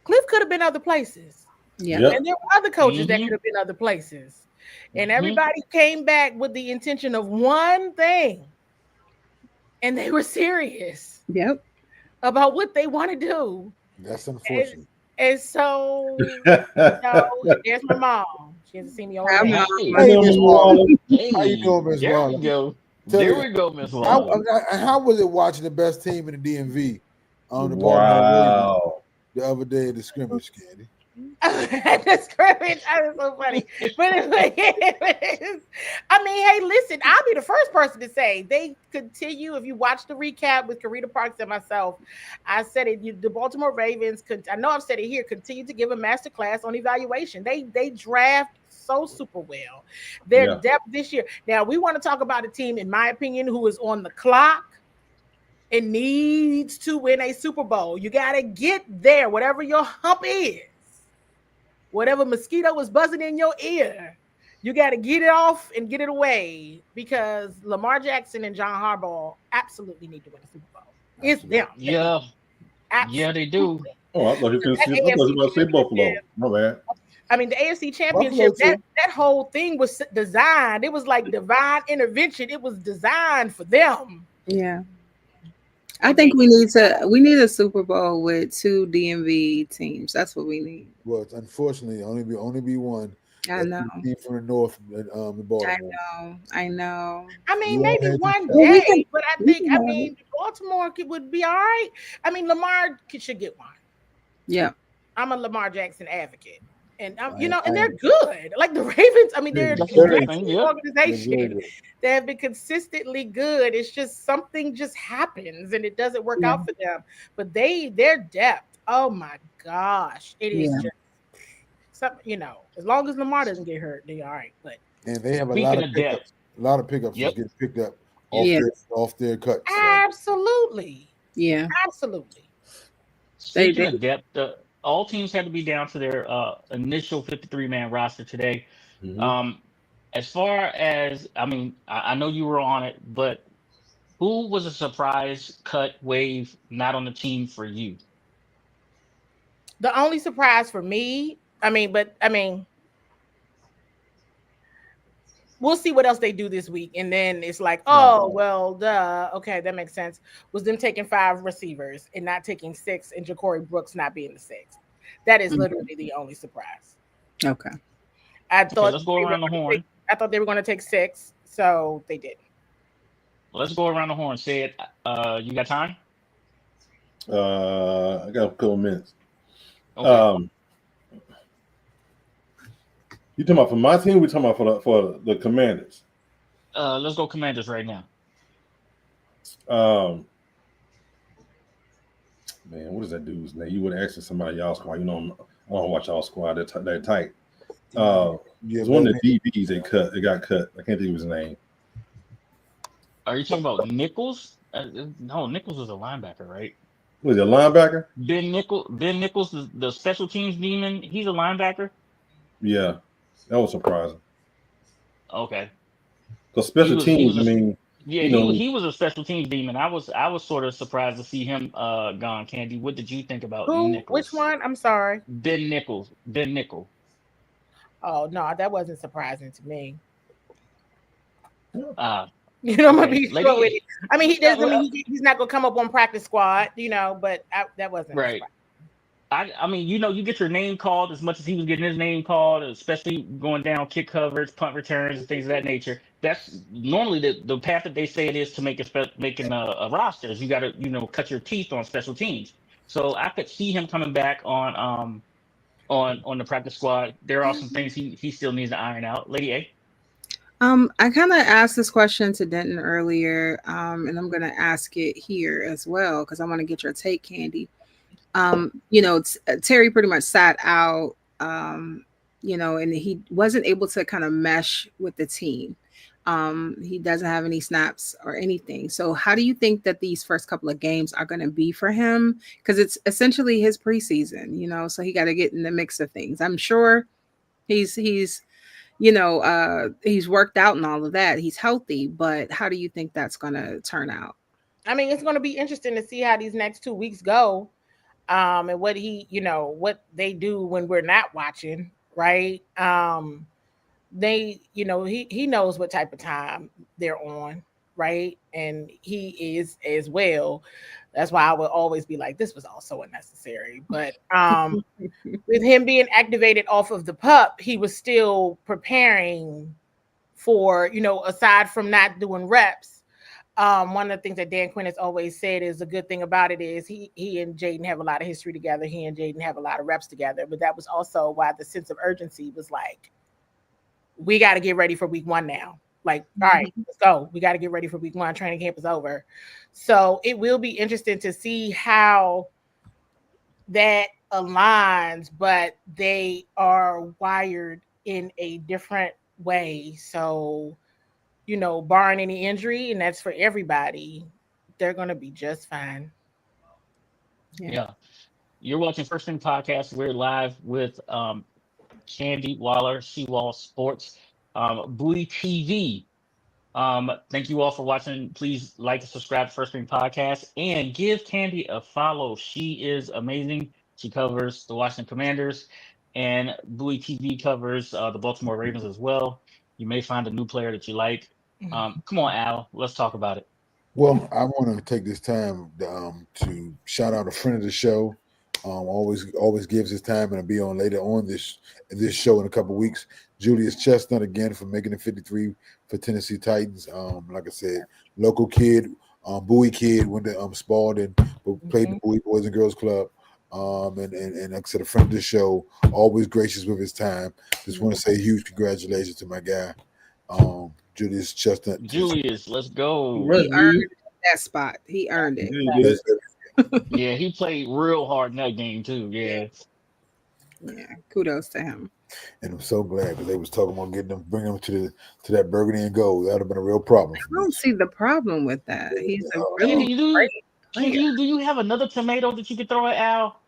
Cliff could have been other places.
Yeah.
Yep.
And there were other coaches that could have been other places. And everybody came back with the intention of one thing. And they were serious about what they want to do.
That's unfortunate.
And so, there's my mom. She hasn't seen me all day.
Hey, Miss Waller. How you doing, Miss
There
Waller?
we go.
Tell
There
me,
we go, Miss Waller.
how was it watching the best team in the DMV on the
Wow.
the other day in the scrimmage, Candy?
The scrimmage, that is so funny. But I mean, hey, listen, I'll be the first person to say they continue. If you watch the recap with Karita Parks and myself, I said it. The Baltimore Ravens, I know I've said it here, continue to give a masterclass on evaluation. They draft so super well. Their depth this year. Now we want to talk about a team, in my opinion, who is on the clock. It needs to win a Super Bowl. You got to get there, whatever your hump is, whatever mosquito is buzzing in your ear. You got to get it off and get it away because Lamar Jackson and John Harbaugh absolutely need to win a Super Bowl. It's them.
Yeah. Yeah, they do.
Oh, I thought you were about to say Buffalo. My bad.
I mean, the AFC Championship, that whole thing was designed. It was like divine intervention. It was designed for them.
Yeah. I think we need a Super Bowl with 2 DMV teams. That's what we need.
Well, it's unfortunately only be one.
I know.
Team from the north, Baltimore.
I know.
I mean, maybe one day, but I mean, Baltimore would be all right. I mean, Lamar should get one.
Yeah.
I'm a Lamar Jackson advocate. And and they're good. Like the Ravens, I mean, they're an organization. They have been consistently good. It's just something just happens and it doesn't work out for them. But their depth, oh my gosh, it is just something, as long as Lamar doesn't get hurt, they're all right. But
they have a lot of pickups. A lot of pickups that get picked up off their cut. So.
Absolutely.
Yeah.
Absolutely.
Speaking of depth, all teams had to be down to their initial 53-man roster today. Mm-hmm. As far as, I know you were on it, but who was a surprise cut wave not on the team for you?
The only surprise for me, we'll see what else they do this week. And then it's like, okay, that makes sense. Was them taking 5 receivers and not taking 6 and Ja'Cory Brooks not being the 6th. That is literally the only surprise.
Okay.
Let's go
around the horn.
I thought they were going to take 6, so they didn't.
Let's go around the horn. Say it. You got time?
I got a couple minutes.
Okay.
You talking about for my team? We talking about for the Commanders?
Let's go Commanders right now.
Man, what is that dude's name? You would have asked somebody y'all squad. I don't watch y'all squad. They're tight. It's one of the DBs they got cut. I can't think of his name.
Are you talking about Nichols? No, Nichols was a linebacker, right?
Was he a linebacker?
Ben Nichols, the special teams demon. He's a linebacker.
Yeah, that was surprising.
Okay.
Because special teams,
he was a special teams demon. I was sort of surprised to see him gone. Candy, what did you think about Nichols?
Which one? I'm sorry.
Ben Nichols.
Oh no, that wasn't surprising to me.
I'm
gonna be short with it. He doesn't. He's not gonna come up on practice squad, but that wasn't
right. You get your name called as much as he was getting his name called, especially going down kick covers, punt returns, and things of that nature. That's normally the path that they say it is to making a roster. Is you got to cut your teeth on special teams. So I could see him coming back on the practice squad. There are some things he still needs to iron out. Lady A.
I kind of asked this question to Denton earlier, and I'm going to ask it here as well because I want to get your take, Candy. Terry pretty much sat out, and he wasn't able to kind of mesh with the team. He doesn't have any snaps or anything. So how do you think that these first couple of games are going to be for him? Because it's essentially his preseason, so he got to get in the mix of things. I'm sure he's worked out and all of that. He's healthy, but how do you think that's going to turn out?
It's going to be interesting to see how these next 2 weeks go. And what what they do when we're not watching, right? He knows what type of time they're on, right? And he is as well. That's why I would always be like, this was all so unnecessary. But with him being activated off of the PUP, he was still preparing for, aside from not doing reps. One of the things that Dan Quinn has always said is a good thing about it is he and Jaden have a lot of history together. He and Jaden have a lot of reps together. But that was also why the sense of urgency was like, we got to get ready for week 1 now. Like, all right, let's go. We got to get ready for week 1. Training camp is over. So it will be interesting to see how that aligns, but they are wired in a different way. So, barring any injury, and that's for everybody, they're going to be just fine.
Yeah. You're watching First Thing Podcast. We're live with Candy Waller, Seawall Sports, Bowie TV. Thank you all for watching. Please like and subscribe to First Thing Podcast and give Candy a follow. She is amazing. She covers the Washington Commanders, and Bowie TV covers the Baltimore Ravens as well. You may find a new player that you like. Come on, Al. Let's talk about it.
Well, I want to take this time to shout out a friend of the show. Always gives his time, and I'll be on later on this show in a couple of weeks. Julius Chestnut again for making it 53 for Tennessee Titans. Like I said, local kid, Bowie kid, went to Spalding, played the Bowie Boys and Girls Club. And like I said, a friend of the show, always gracious with his time. Just want to say huge congratulations to my guy, Julius Chestnut.
Julius, let's go.
He earned that spot. He earned it.
Yeah, he played real hard in that game too. Yeah.
Kudos to him.
And I'm so glad because they was talking about bringing him to that burgundy and gold. That would have been a real problem.
I don't see the problem with that. He's a
Candy,
really great player.
do you have another tomato that you could throw at Al?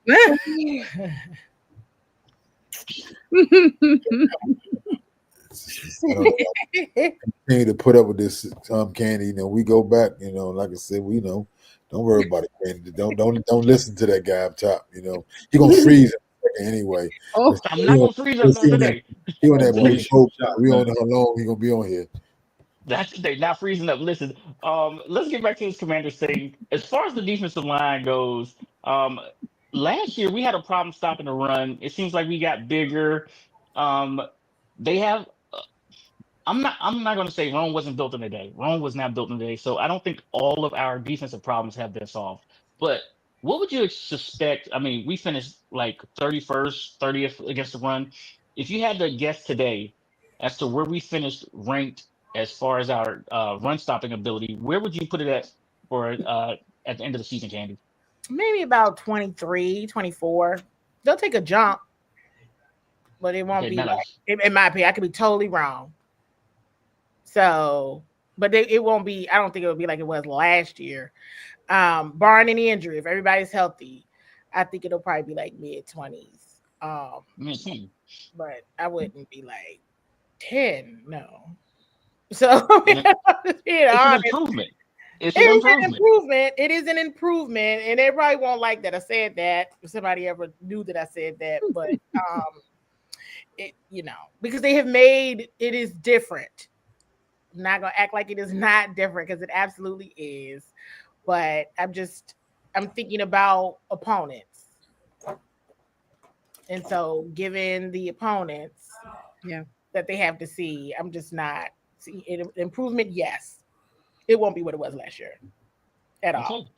Continue to put up with this, Candy. You know, we go back. You know, like I said, we know. Don't worry about it, Candy. Don't listen to that guy up top. You know, he gonna freeze anyway.
Oh, I'm not gonna freeze up today.
He on that big hope. We don't know how long he gonna be on here.
That's they not freezing up. Listen, let's get back to this Commanders thing. As far as the defensive line goes, last year we had a problem stopping the run. It seems like we got bigger. They have. I'm not going to say Rome wasn't built in a day. Rome was not built in a day. So I don't think all of our defensive problems have been solved. But what would you suspect? I mean, we finished like 31st, 30th against the run. If you had to guess today as to where we finished ranked as far as our run stopping ability, where would you put it at for at the end of the season, Candy?
Maybe about 23, 24. They'll take a jump, but it won't be like, in my opinion, I could be totally wrong. So, but it won't be, I don't think it will be like it was last year. Barring any injury, if everybody's healthy, I think it'll probably be like mid-20s. But I wouldn't be like 10, no. So,
it's an improvement. It's an improvement.
It is an improvement, and they probably won't like that I said that if somebody ever knew that I said that. But it, because they have made it is different. I'm not gonna act like it is not different because it absolutely is. But I'm thinking about opponents, and so given the opponents, that they have to see, I'm just not seeing it. Improvement, yes. It won't be what it was last year at all.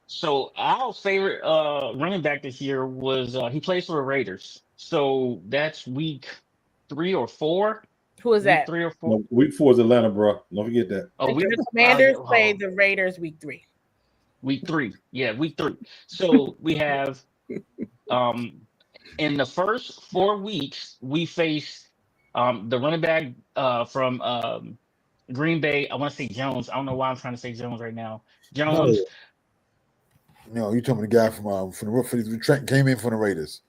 So our favorite running back this year was he plays for the Raiders. So that's week 3 or 4.
Who is that?
3 or 4.
No, week 4 is Atlanta, bro. Don't forget that.
The Commanders played the Raiders week 3.
Week 3. Yeah, week 3. So we have in the first 4 weeks, we face the running back from Green Bay. I want to say Jones. I don't know why I'm trying to say Jones right now. Jones.
No, you talking the guy from the roof. Trent came in from the Raiders.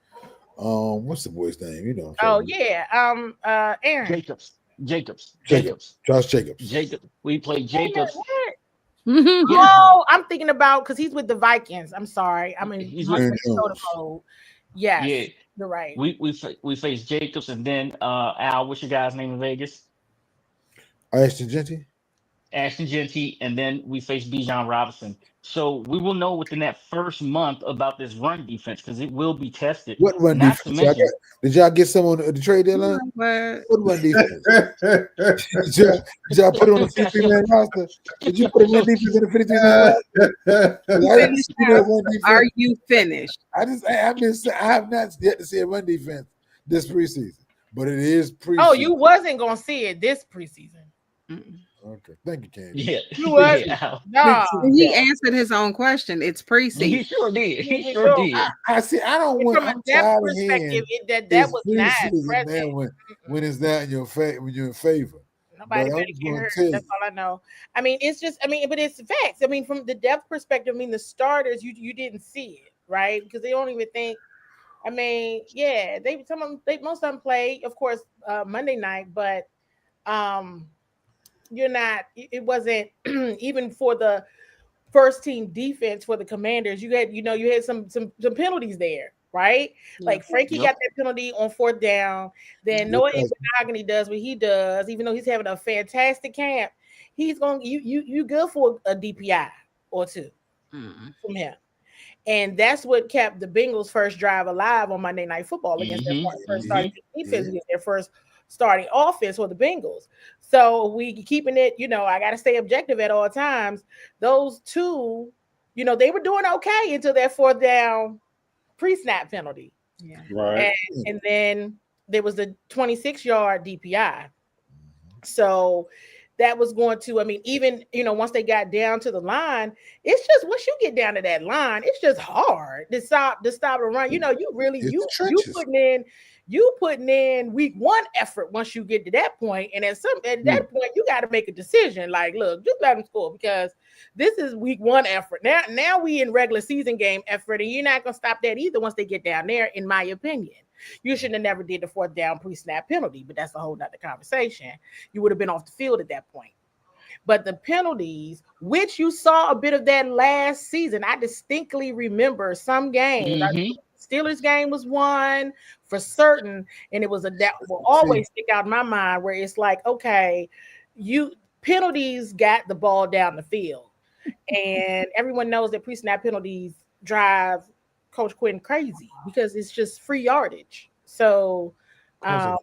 What's the boy's name? You know.
Aaron
Jacobs.
Josh Jacobs.
We played Jacobs.
Oh, I'm thinking about because he's with the Vikings. I'm sorry. I mean,
he's
with
Minnesota
mode. Yes,
yeah,
you're right.
We faced Jacobs, and then Al. What's your guy's name in Vegas?
Ashton Genty,
and then we faced Bijan Robinson. So we will know within that first month about this run defense because it will be tested.
What run defense? Did y'all get some on the trade deadline? What run defense? did y'all put it on the 53-man roster? Did you put a run defense on the 53-man roster?
Are you finished?
I have not yet to see a run defense this preseason, but it is preseason.
Oh, you wasn't gonna see it this preseason.
Okay, thank you, Candy.
Yeah,
you was. No,
he answered his own question. It's preseason.
He sure did.
I see. I don't want.
From a depth perspective, that was not present.
Man, when it's not in your favor, when you're in favor.
Nobody
But I
better
was
get
gonna
hurt.
tell
That's
you,
all I know. I mean, it's just, I mean, but it's facts. I mean, from the depth perspective, I mean, the starters, you didn't see it, right? Because they don't even think. I mean, yeah, most of them play, of course, Monday night, but um, you're not. It wasn't even for the first team defense for the Commanders. You had some penalties there, right?
Yeah.
Like Frankie
Yep.
got that penalty on fourth down. Then Noah Igbinoghene does what he does, even though he's having a fantastic camp. He's going you good for a DPI or two
Mm.
from him. And that's what kept the Bengals' first drive alive on Monday Night Football against their first starting defense, against their first starting offense for the Bengals. So we keeping it, I got to stay objective at all times. Those two, they were doing okay until that fourth down pre-snap penalty.
Yeah.
Right.
And then there was the 26-yard DPI. So that was going to, I mean, even, once they got down to the line, it's just, once you get down to that line, it's just hard to stop a run. You really,
it's
you
trenches.
putting in week one effort once you get to that point. And at that point, you got to make a decision. Like, look, just let them score, because this is week one effort. Now we in regular season game effort, and you're not going to stop that either once they get down there, in my opinion. You should have never did the fourth down pre-snap penalty, but that's a whole nother conversation. You would have been off the field at that point. But the penalties, which you saw a bit of that last season, I distinctly remember some games. Steelers game was one for certain, and it was that will always stick out in my mind, where it's like, okay, penalties got the ball down the field, and everyone knows that pre-snap penalties drive Coach Quinn crazy, because it's just free yardage. So,
yeah,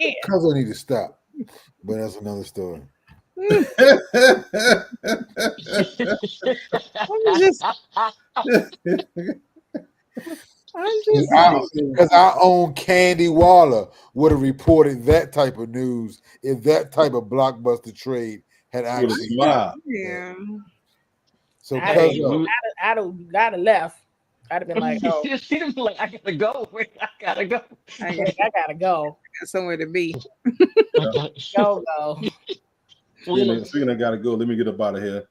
because I need to stop, but that's another story. Because our own Candy Waller would have reported that type of news if that type of blockbuster trade had actually happened.
Yeah.
So
I'd have left. I'd have been like, oh,
like, I gotta go. I gotta go.
I gotta go.
Got somewhere to be.
Go.
Speaking of gotta go, let me get up out of here.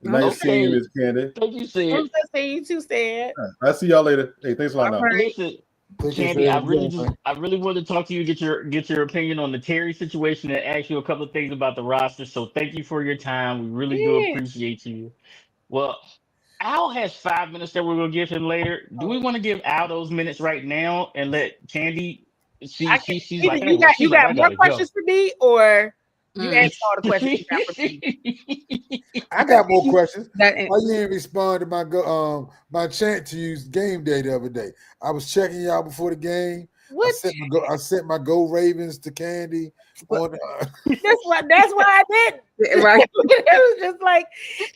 Nice seeing you, Miss Candy.
Thank you, Sid.
You too, Sid.
I'll see y'all later. Hey, thanks a lot.
Listen, Candy, I really wanted to talk to you, get your opinion on the Terry situation, and ask you a couple of things about the roster. So thank you for your time. We really do appreciate you. Well, Al has 5 minutes that we're gonna give him later. Do we want to give Al those minutes right now and let Candy? She's like,
you got more questions for me, or you asked all the questions you got for me?
I got more questions. Why you didn't respond to my chant to use game day the other day? I was checking y'all before the game.
What?
I sent my Go Ravens to Candy.
That's why I did. Right. It was just like,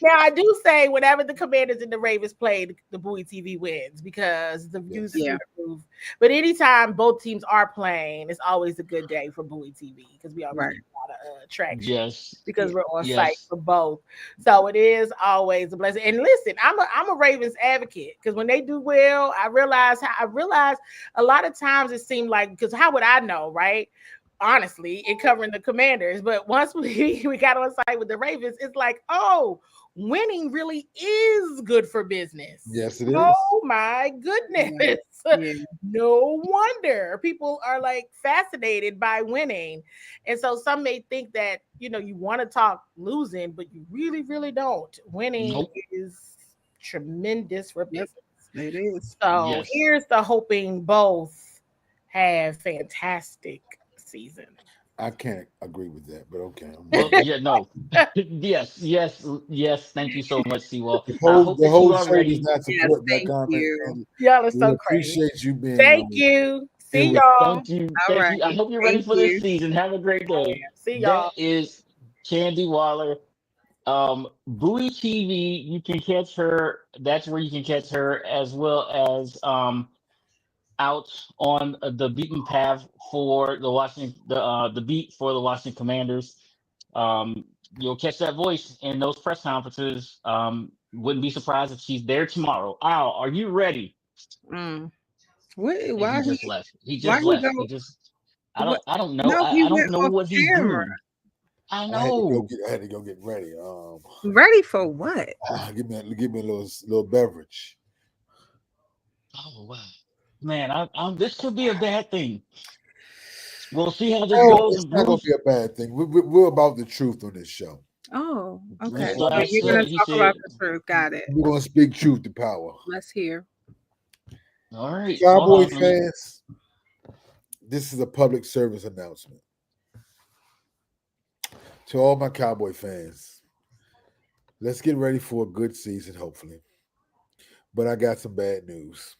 now I do say whenever the Commanders and the Ravens play, the Bowie TV wins, because the views improve. But anytime both teams are playing, it's always a good day for Bowie TV, because we always get a lot of traction.
Yes,
because we're on site for both. So it is always a blessing. And listen, I'm a Ravens advocate, because when they do well, I realize a lot of times it seemed like, because how would I know, right? Honestly, in covering the Commanders, but once we got on site with the Ravens, it's like, oh, winning really is good for business.
Yes, it is.
Oh my goodness. Yeah. No wonder people are like fascinated by winning. And so some may think that, you want to talk losing, but you really, really don't. Winning is tremendous for business.
It is.
So here's the hoping both have fantastic season.
I can't agree with that, but okay.
Well, yes. Thank you so much, Seawall.
The whole show does not support that comment.
Y'all are so crazy.
Appreciate you being.
Thank you. See y'all.
Thank you. I hope you're ready for this season. Have a great day.
See y'all.
That is Candy Waller. Bowie TV. You can catch her. That's where you can catch her, as well as out on the beaten path for the Washington, the beat for the Washington Commanders. You'll catch that voice in those press conferences. Wouldn't be surprised if she's there tomorrow. Al, are you ready?
Why
he just left? He just left. I don't know.
No,
I don't know what he's doing. I
I had to go
know.
get. I had to go get ready.
Ready for what?
Give me a little beverage.
Oh wow, man, this could be a bad thing. We'll see how this
No,
goes.
it's
And
not going to
Bruce,
be a bad thing. We're about the truth on this show.
Oh, okay.
Bruce
And
So
Last
you're
said
gonna
he
talk about
said,
the truth. Got it.
we're going to speak truth to power.
Let's hear.
"All right, hold
Cowboy
on, let me."
fans, this is a public service announcement to all my Cowboy fans. Let's get ready for a good season, hopefully. But I got some bad news.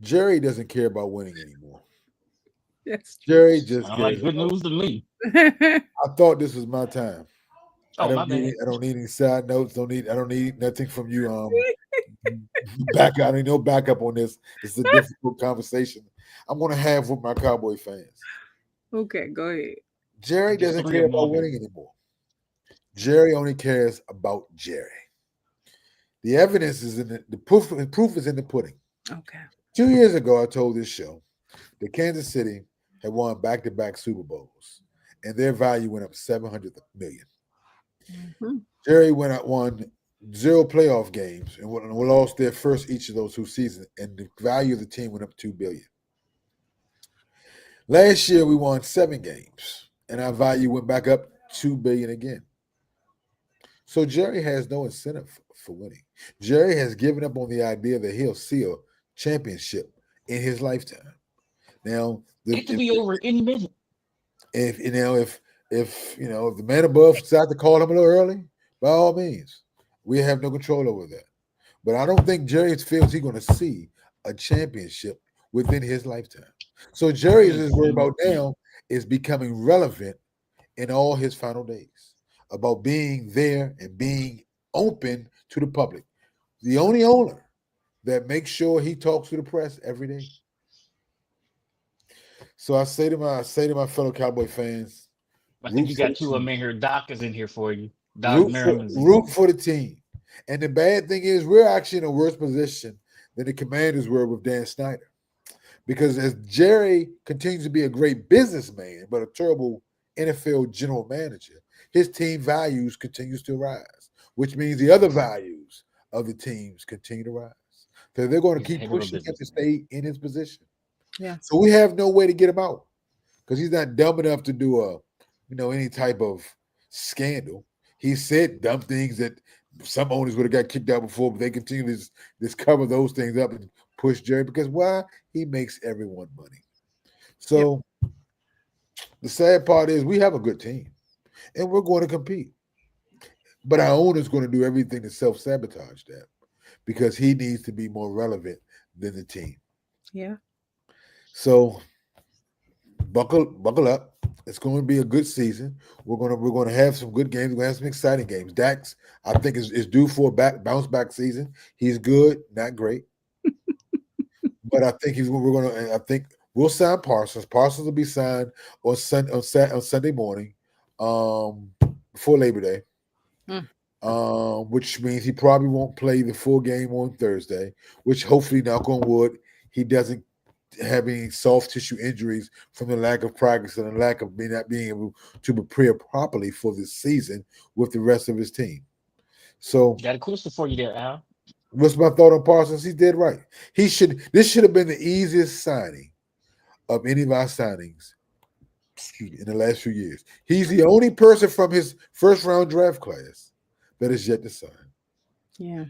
Jerry doesn't care about winning anymore.
Yes.
Jerry just
Sound
cares
like good
about.
news to me.
I thought this was my time.
Oh, my bad.
I don't need any side notes. I don't need nothing from you. Back. I need no backup on this. It's a difficult conversation I'm going to have with my Cowboy fans.
Okay, go ahead.
Jerry
Just
doesn't
3
care
of them
about
on here.
winning anymore. Jerry only cares about Jerry. The evidence is in the proof. The proof is in the pudding.
Okay.
2 years ago, I told this show that Kansas City had won back-to-back Super Bowls, and their value went up $700 million.
Mhm.
Jerry won 0 playoff games and lost their first each of those 2 seasons, and the value of the team went up $2 billion. Last year, we won 7 games, and our value went back up $2 billion again. So Jerry has no incentive for winning. Jerry has given up on the idea that he'll see a championship in his lifetime. Now,
It could be over any minute.
if the man above decides to call him a little early, by all means, we have no control over that. But I don't think Jerry feels he's going to see a championship within his lifetime. So Jerry is worried about now is becoming relevant in all his final days, about being there and being open to the public. The only owner that makes sure he talks to the press every day. So I say to my fellow Cowboy fans,
I think
root
you
for
got
the
2 of them
team.
in here. Doc is in here for you. Doc Merriman's in here.
Root for the team. And the bad thing is we're actually in a worse position than the Commanders were with Dan Snyder. Because as Jerry continues to be a great businessman, but a terrible NFL general manager, his team values continues to rise, which means the other values of the teams continue to rise. So they're going to
He's a
keep
heck of a
pushing him to
businessman.
stay in his position.
Yeah.
So we have no way to get him out because he's not dumb enough to do any type of scandal. He said dumb things that some owners would have got kicked out before, but they continue to just cover those things up and push Jerry because why? He makes everyone money. So the sad part is we have a good team and we're going to compete. But our owner's going to do everything to self-sabotage that because he needs to be more relevant than the team.
Yeah.
So buckle up. It's going to be a good season. We're going to have some good games. We're going to have some exciting games. Dax, I think, is due for a bounce back season. He's good, not great, but I think I think we'll sign Parsons. Parsons will be signed on Sunday morning, before Labor Day. Which means he probably won't play the full game on Thursday. Which hopefully, knock on wood, he doesn't have any soft tissue injuries from the lack of practice and the lack of not being able to prepare properly for this season with the rest of his team. So,
Got a question for you there, Al.
what's my thought on Parsons? He did right. This should have been the easiest signing of any of our signings in the last few years. He's the only person from his first round draft class that is yet to sign.
Yeah.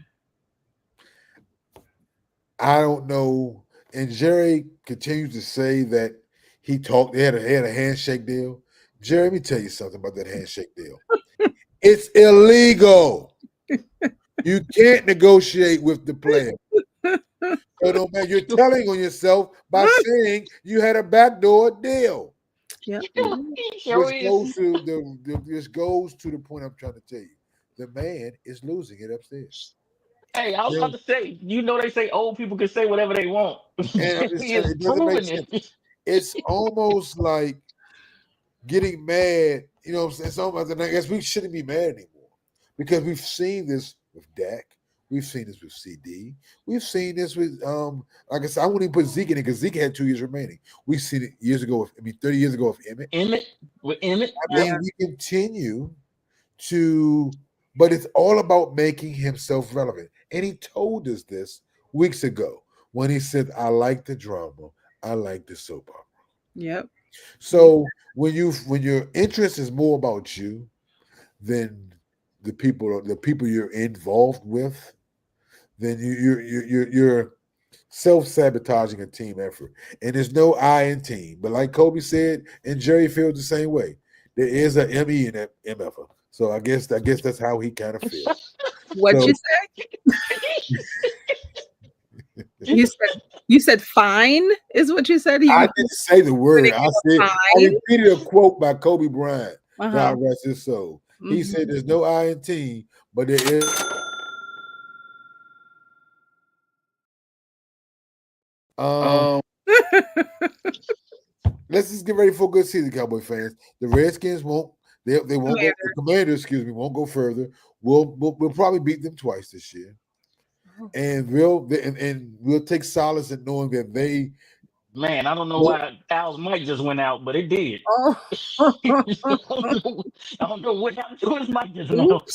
I don't know. And Jerry continues to say that they had a handshake deal. Jerry, let me tell you something about that handshake deal. It's illegal. You can't negotiate with the player. So no matter, you're telling on yourself by saying you had a backdoor deal.
Yep.
This goes to the point I'm trying to tell you. The man is losing it upstairs.
Hey, I was about to say, they say old people can say whatever they want.
And I'm just
He
saying,
is
it doesn't make
proving it.
sense. It's almost like getting mad. You know what I'm saying? It's almost, and I guess we shouldn't be mad anymore because we've seen this with Dak. We've seen this with CD. We've seen this with like I said, I wouldn't even put Zeke in it because Zeke had 2 years remaining. We've seen it years ago. 30 years ago with Emmett.
With Emmett.
I mean, we continue to, but it's all about making himself relevant. And he told us this weeks ago when he said, "I like the drama. I like the soap opera."
Yep.
So when your interest is more about you than the people you're involved with, then you're self-sabotaging a team effort. And there's no I in team. But like Kobe said, and Jerry feels the same way. There is an ME in that MFer. So I guess that's how he kind of feels.
What
So-
you say? You said fine is what you said.
I didn't say the word. I repeated a quote by Kobe Bryant. God rest his soul. He said there's no I in team, but there is. Let's just get ready for a good season, Cowboy fans. The Redskins won't. They won't go. The Commanders, won't go further. We'll probably beat them twice this year, and we'll take solace in knowing that they.
Man, I don't know why Al's mic just went out, but it did.
Oh.
I don't know what happened to his mic just now, but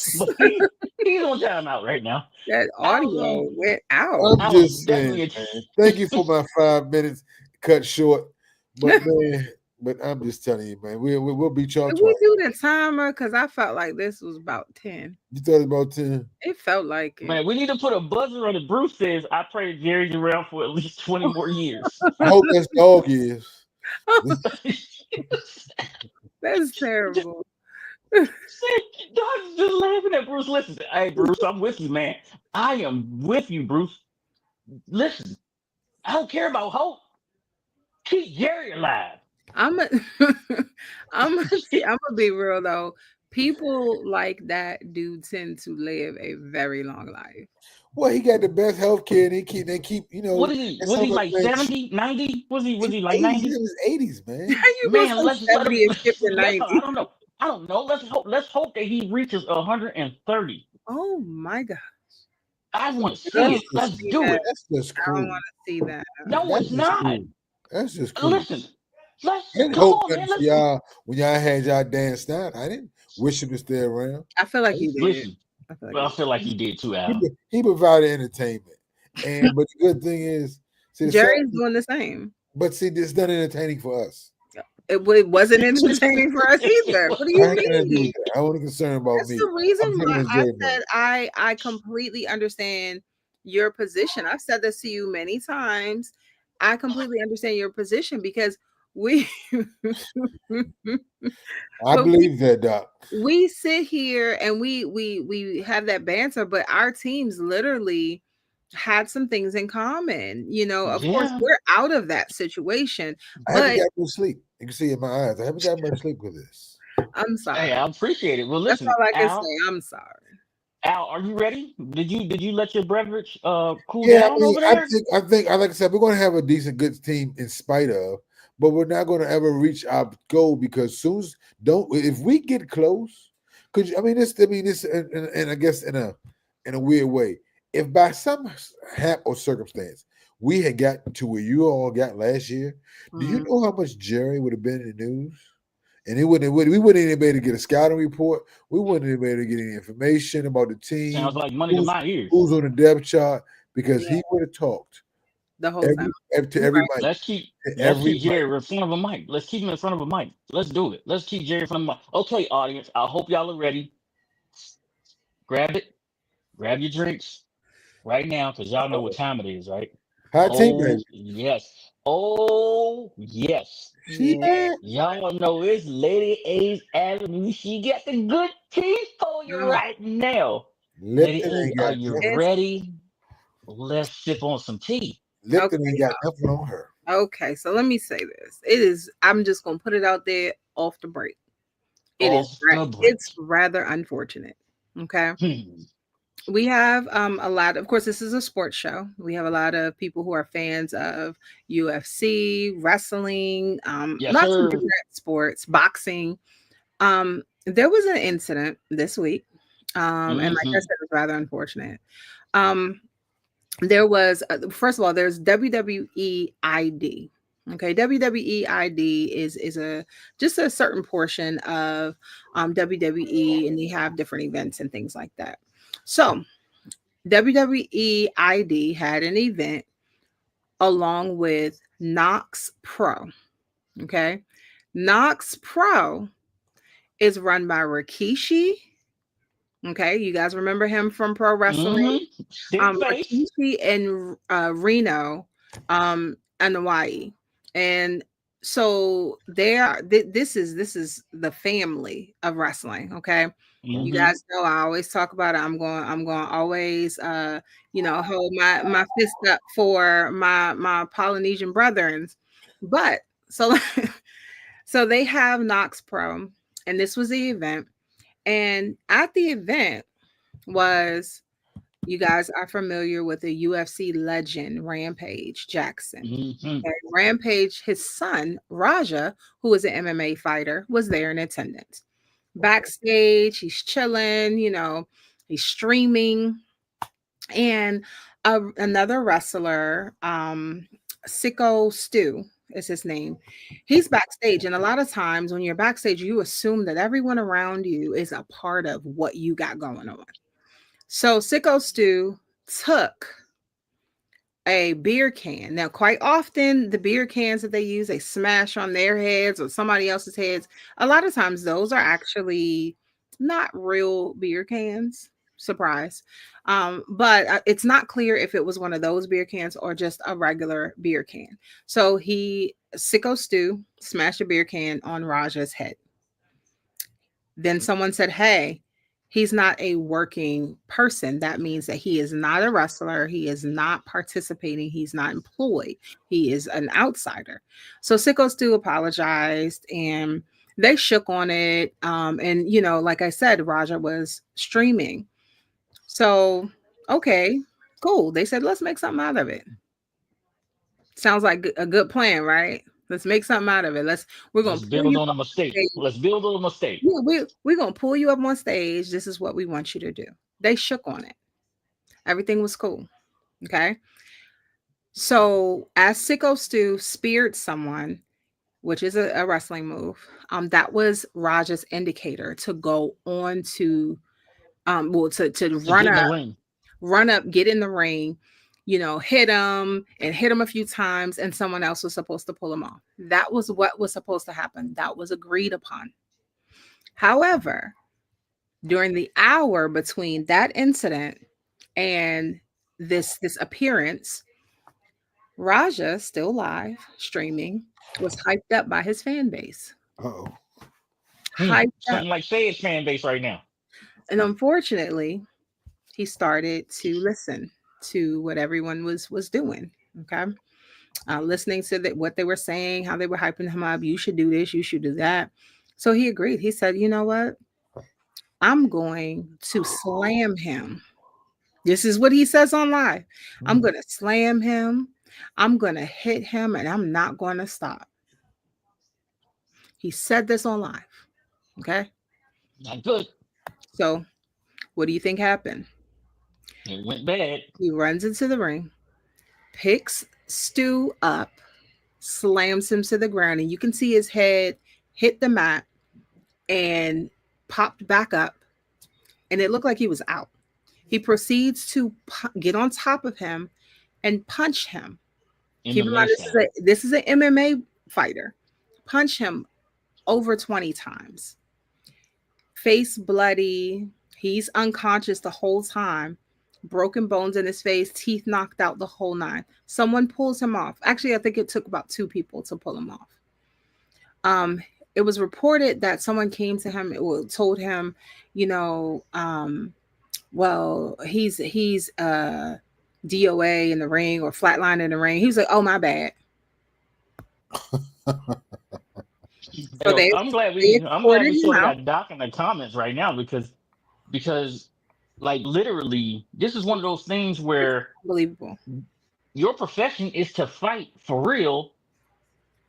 he's on timeout right now.
That audio went out.
I'm just saying, man. Thank you for my 5 minutes cut short, but man, but I'm just telling you, man, we'll beat y'all.
Did we do the timer? Because I felt like this was about 10.
You thought it about 10?
It felt like it.
Man, we need to put a buzzer on it. Bruce says, "I pray Jerry's around for at least 20 more years."
I hope that's dog is.
That's terrible.
Dog's just laughing at Bruce. Listen, hey Bruce, I'm with you, man. I am with you, Bruce. Listen, I don't care about hope. Keep Jerry alive.
I'm gonna be real though. People like that do tend to live a very long life.
Well, he got the best health care. They keep,
What is he? Was he like 70, 90? Was he like 90?
In his 80s, man.
Man, let's let him.
skip to 90.
I don't know. Let's hope that he reaches 130.
Oh my gosh.
I want to see it. Let's do it.
That's just cool.
I don't want to see that.
No, it's not.
Cool. That's just cool.
Listen,
I didn't hope nothing for y'all when y'all had y'all Dan Stein. I didn't wish him to stay around.
I feel like he did.
Listen, I feel like he did too, Al.
He provided entertainment, but the good thing is,
Jerry's doing the same.
But see, this is not entertaining for us.
It wasn't entertaining for us either. What do you mean?
I wasn't concerned about
That's
me.
the reason why I said I completely understand your position. I've said this to you many times. I completely understand your position because I
believe that, Doc.
We sit here and we have that banter, but our teams literally had some things in common. Of course, we're out of that situation.
I haven't got much sleep. You can see in my eyes. I haven't got much sleep with this.
I'm sorry.
Hey, I appreciate it. Well, listen,
that's all I can say. I'm sorry.
Al, are you ready? Did you let your beverage cool down over there?
I think, like I said, we're going to have a decent, good team in spite of, but we're not going to ever reach our goal because if we get close, and I guess in a weird way, if by some hap or circumstance we had gotten to where you all got last year, do you know how much Jerry would have been in the news? And we wouldn't even be able to get a scouting report. We wouldn't even be able to get any information about the team.
Sounds like money to my ears.
Who's on the depth chart? Because he would have talked
the whole time
to everybody.
Let's keep Jerry in front of a mic. Let's keep him in front of a mic. Let's do it. Let's keep Jerry in front of a mic. Okay, audience. I hope y'all are ready. Grab it. Grab your drinks right now, because y'all know what time it is, right?
Hot team, baby.
Yes. Oh, yes. Y'all know it's Lady A's Avenue. She got the good tea for you right now. Lady A, are you ready? Let's sip on some tea.
Lipton ain't got nothing on her.
Okay, so let me say this. I'm just going to put it out there off the break. It's rather unfortunate. Okay. We have a lot, of course, this is a sports show. We have a lot of people who are fans of UFC, wrestling, lots of different sports, boxing. There was an incident this week, and like I said, it's rather unfortunate. There was first of all, there's WWE ID. Okay, WWE ID is a just a certain portion of WWE, and they have different events and things like that. So WWE ID had an event along with Knox Pro. Okay, Knox Pro is run by Rikishi. Okay, you guys remember him from pro wrestling?
Big face.
Rikishi and Reno, Hawaii, and so they are. This is the family of wrestling. Okay, you guys know I always talk about it. I'm going to always hold my fist up for my Polynesian brethren, but so so they have Knox Pro, and this was the event. And at the event was, you guys are familiar with the UFC legend Rampage Jackson. And Rampage, his son Raja, who is an MMA fighter, was there in attendance. Backstage, he's chilling, he's streaming. And another wrestler, Sicko Stu is his name. He's backstage, and a lot of times when you're backstage, you assume that everyone around you is a part of what you got going on. So Sicko Stu took a beer can. Now, quite often, the beer cans that they use, they smash on their heads or somebody else's heads. A lot of times, those are actually not real beer cans. Surprise. But it's not clear if it was one of those beer cans or just a regular beer can. So Sicko Stu smashed a beer can on Raja's head. Then someone said, hey, he's not a working person. That means that he is not a wrestler. He is not participating. He's not employed. He is an outsider. So Sicko Stu apologized, and they shook on it. And, like I said, Raja was streaming. So, okay, cool. They said, let's make something out of it. Sounds like a good plan, right? Let's make something out of it. We're going to
build on a mistake. Let's build on a mistake.
Yeah, we're going to pull you up on stage. This is what we want you to do. They shook on it. Everything was cool. Okay. So as Sicko Stu speared someone, which is a wrestling move, that was Raja's indicator to go on to run up, get in the ring, hit him a few times, and someone else was supposed to pull him off. That was what was supposed to happen. That was agreed upon. However, during the hour between that incident and this appearance, Raja, still live, streaming, was hyped up by his fan base.
Uh-oh.
Something like Say's fan base right now.
And unfortunately, he started to listen to what everyone was doing. Okay. Listening to what they were saying, how they were hyping him up. You should do this. You should do that. So he agreed. He said, you know what? I'm going to slam him. This is what he says on live. I'm going to slam him. I'm going to hit him, and I'm not going to stop. He said this on live. Okay.
Not good.
So, what do you think happened?
It went bad.
He runs into the ring, picks Stu up, slams him to the ground, and you can see his head hit the mat and popped back up, and it looked like he was out. He proceeds to get on top of him and punch him. Keep in mind, this is an MMA fighter. Punch him over 20 times. Face bloody. He's unconscious the whole time. Broken bones in his face, teeth knocked out, the whole nine. Someone pulls him off. Actually, I think it took about 2 people to pull him off. It was reported that someone came to him, told him, well, he's DOA in the ring or flatline in the ring. He was like, oh, my bad.
So I'm glad we saw that Doc in the comments right now because like literally this is one of those things where
unbelievable.
Your profession is to fight for real,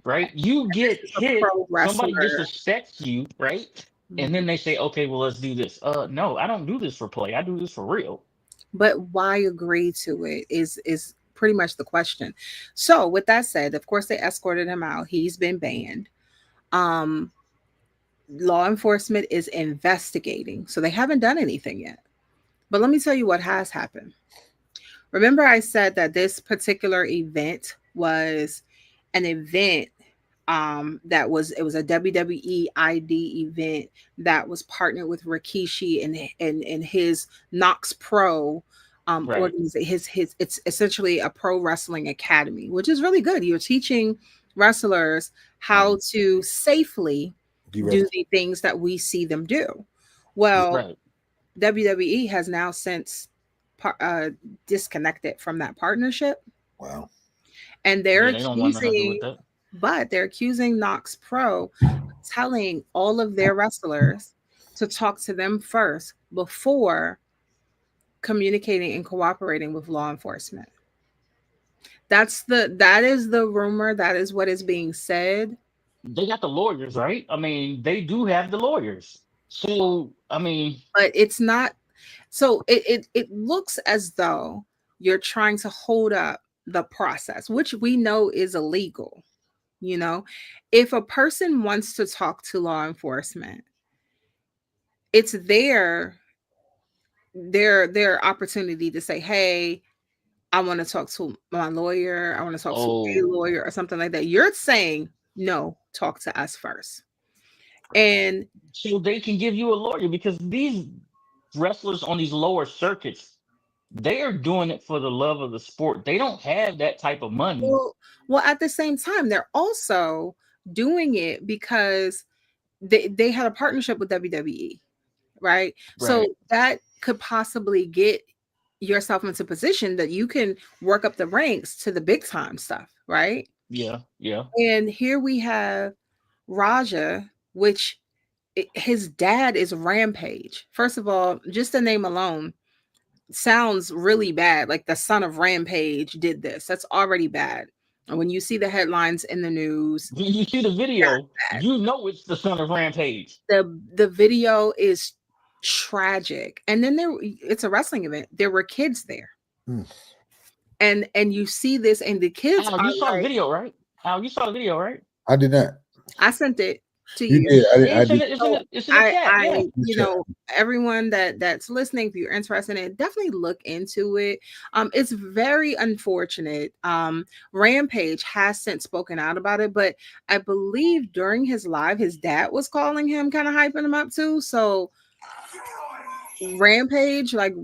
right? You get hit, somebody disrespects you, right? Mm-hmm. And then they say, okay, well, let's do this. No, I don't do this for play. I do this for real.
but why agree to it is pretty much the question. So with that said, of course they escorted him out. He's been banned. Um, Law enforcement is investigating, so they haven't done anything yet. But let me tell you what has happened. Remember, I said that this particular event was an event it was a WWE ID event that was partnered with Rikishi and his Knox Pro
Right.
organization. His It's essentially a pro wrestling academy, which is really good. You're teaching wrestlers how to safely do the things that we see them do. Well,
Right.
WWE has now since disconnected from that partnership,
Wow.
and they're
Yeah, they don't want nothing to do with
accusing,
that.
but they're accusing Knox Pro of telling all of their wrestlers to talk to them first before communicating and cooperating with law enforcement. That is the rumor. That is what is being said.
They got the lawyers, right? I mean, they do have the lawyers. So, I mean,
But it's not. So it looks as though you're trying to hold up the process, which we know is illegal. You know, if a person wants to talk to law enforcement, it's their opportunity to say, hey, I want to talk to my lawyer, I want to talk to a
oh,
lawyer or something like that. You're saying, no, talk to us first. And
so they can give you a lawyer because these wrestlers on these lower circuits, they are doing it for the love of the sport. They don't have that type of money.
well, at the same time, they're also doing it because they had a partnership with WWE, right? So
Right.
that could possibly get yourself into position that you can work up the ranks to the big time stuff, right?
Yeah. Yeah.
And here we have Raja, which his dad is Rampage. First of all, just the name alone sounds really bad. Like the son of Rampage did this. That's already bad. And when you see the headlines in the news,
When you see the video, you know it's the son of Rampage.
the video is tragic. And then it's a wrestling event. There were kids there.
Mm.
And you see this, and the kids
Al,
are
you saw the
like,
video, right? Al, you saw the video, right?
I did not.
I sent it to
You
you.
did.
Yeah,
I did.
So
it's in the chat.
I
Yeah.
you know, everyone that's listening, if you're interested in it, definitely look into it. It's very unfortunate. Rampage has since spoken out about it, but I believe during his live, his dad was calling him, kind of hyping him up too. So Rampage, like,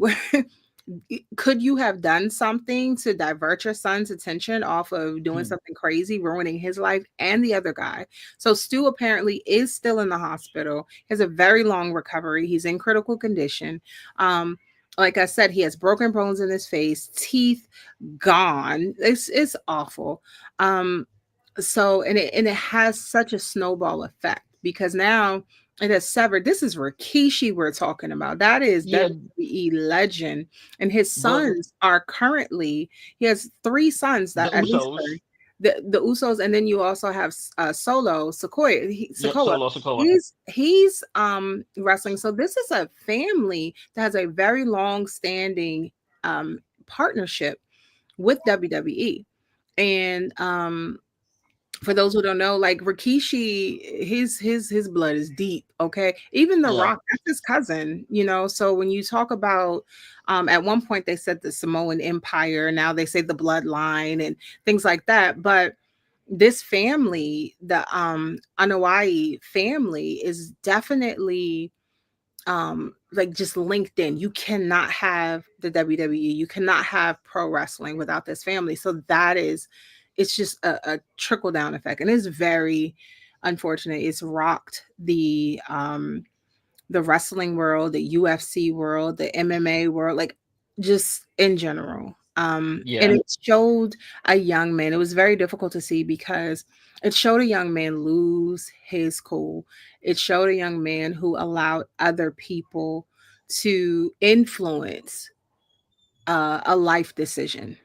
could you have done something to divert your son's attention off of doing something crazy, ruining his life and the other guy? So Stu apparently is still in the hospital. He has a very long recovery. He's in critical condition. Like I said, he has broken bones in his face, teeth gone. It's awful. So and it has such a snowball effect because now it has severed. This is Rikishi we're talking about. That is
Yeah,
WWE legend. And his
but
sons are currently, he has 3 sons
the
that at least
Usos.
3. The Usos, and then you also have Solo Sequoia.
Yep,
Sokoa.
Solo Sokoa.
He's wrestling. So this is a family that has a very long standing partnership with WWE. And for those who don't know, like Rikishi, his blood is deep. Okay, even The
Yeah.
Rock, that's his cousin. You know, so when you talk about, at one point they said the Samoan Empire, now they say the Bloodline and things like that. But this family, the Anoa'i family, is definitely like just linked in. You cannot have the WWE, you cannot have pro wrestling without this family. So it's just a trickle down effect, and it's very unfortunate. It's rocked the wrestling world, the UFC world, the MMA world, like just in general. And
Yeah.
it showed a young man. It was very difficult to see because it showed a young man lose his cool. It showed a young man who allowed other people to influence a life decision,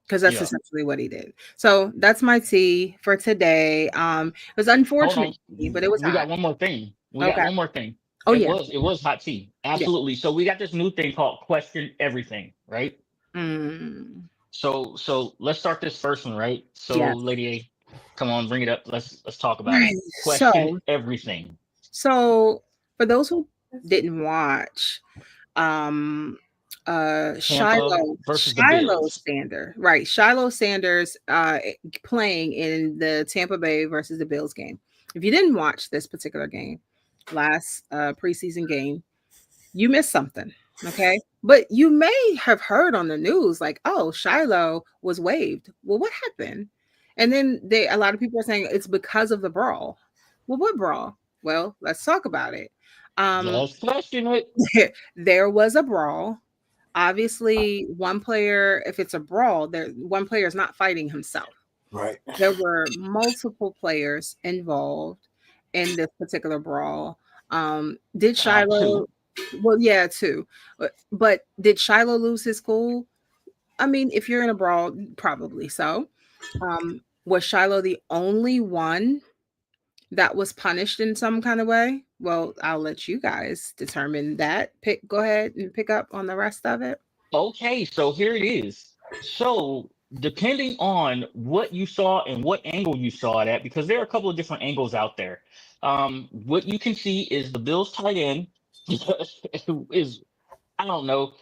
because that's
Yeah.
essentially what he did. So that's my tea for today. It was
Hold on.
unfortunate, but it was
We got
hot.
one more thing. We got
Okay.
one more thing.
Oh
It
yeah.
was hot tea. Absolutely. So we got this new thing called Question Everything, right?
Mm,
So let's start this first one, right? So
yes.
Lady A, come on, bring it up. Let's talk about it.
Right.
Question everything.
So for those who didn't watch, um
Tampa versus the
Shiloh
Bills.
Sanders, right? Shiloh Sanders playing in the Tampa Bay versus the Bills game. If you didn't watch this particular game, last preseason game, you missed something. Okay. But you may have heard on the news, like, oh, Shiloh was waived. Well, what happened? And then a lot of people are saying it's because of the brawl. Well, what brawl? Well, let's talk about it.
Let's question it.
There was a brawl. Obviously, one player, if it's a brawl, one player is not fighting himself.
Right.
There were multiple players involved in this particular brawl. Did Shiloh?
Two.
Well, yeah, two. But did Shiloh lose his cool? I mean, if you're in a brawl, probably so. Was Shiloh the only one that was punished in some kind of way? Well, I'll let you guys determine that. Go ahead and pick up on the rest of it.
Okay, so here it is. So depending on what you saw and what angle you saw it at, because there are a couple of different angles out there. What you can see is the Bills tight end is, I don't know.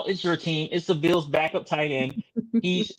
It's your team. It's the Bills backup tight end. He's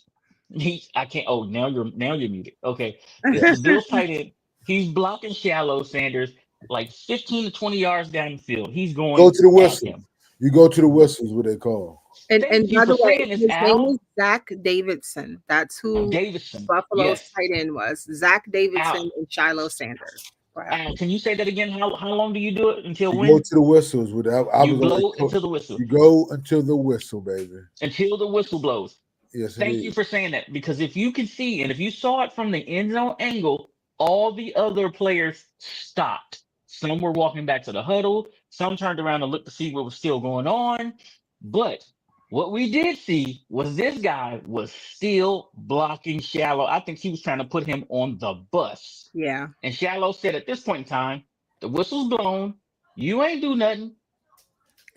I can't. Oh, now you're muted. Okay, it's the Bills tight end. He's blocking Shallow Sanders like 15 to 20 yards down the field. He's going
Go to the
at
whistle.
him.
You go to the whistles, what they call.
And
Thank you
by
for
the way,
saying this,
his
Al.
name is Zach Davidson. That's who
Davidson.
Buffalo's
Yes.
tight end was. Zach Davidson
Al.
and Shiloh Sanders. Go ahead.
Al, can you say that again? How long do you do it until
You
when?
go to the whistles.
You blow until the whistle.
You go until the whistle, baby.
Until the whistle blows.
Yes,
Thank you for saying that, because if you can see and if you saw it from the end zone angle, all the other players stopped. Some were walking back to the huddle. Some turned around to look to see what was still going on. But what we did see was this guy was still blocking Shallow. I think he was trying to put him on the bus.
Yeah.
And Shallow said at this point in time, the whistle's blown. You ain't do nothing.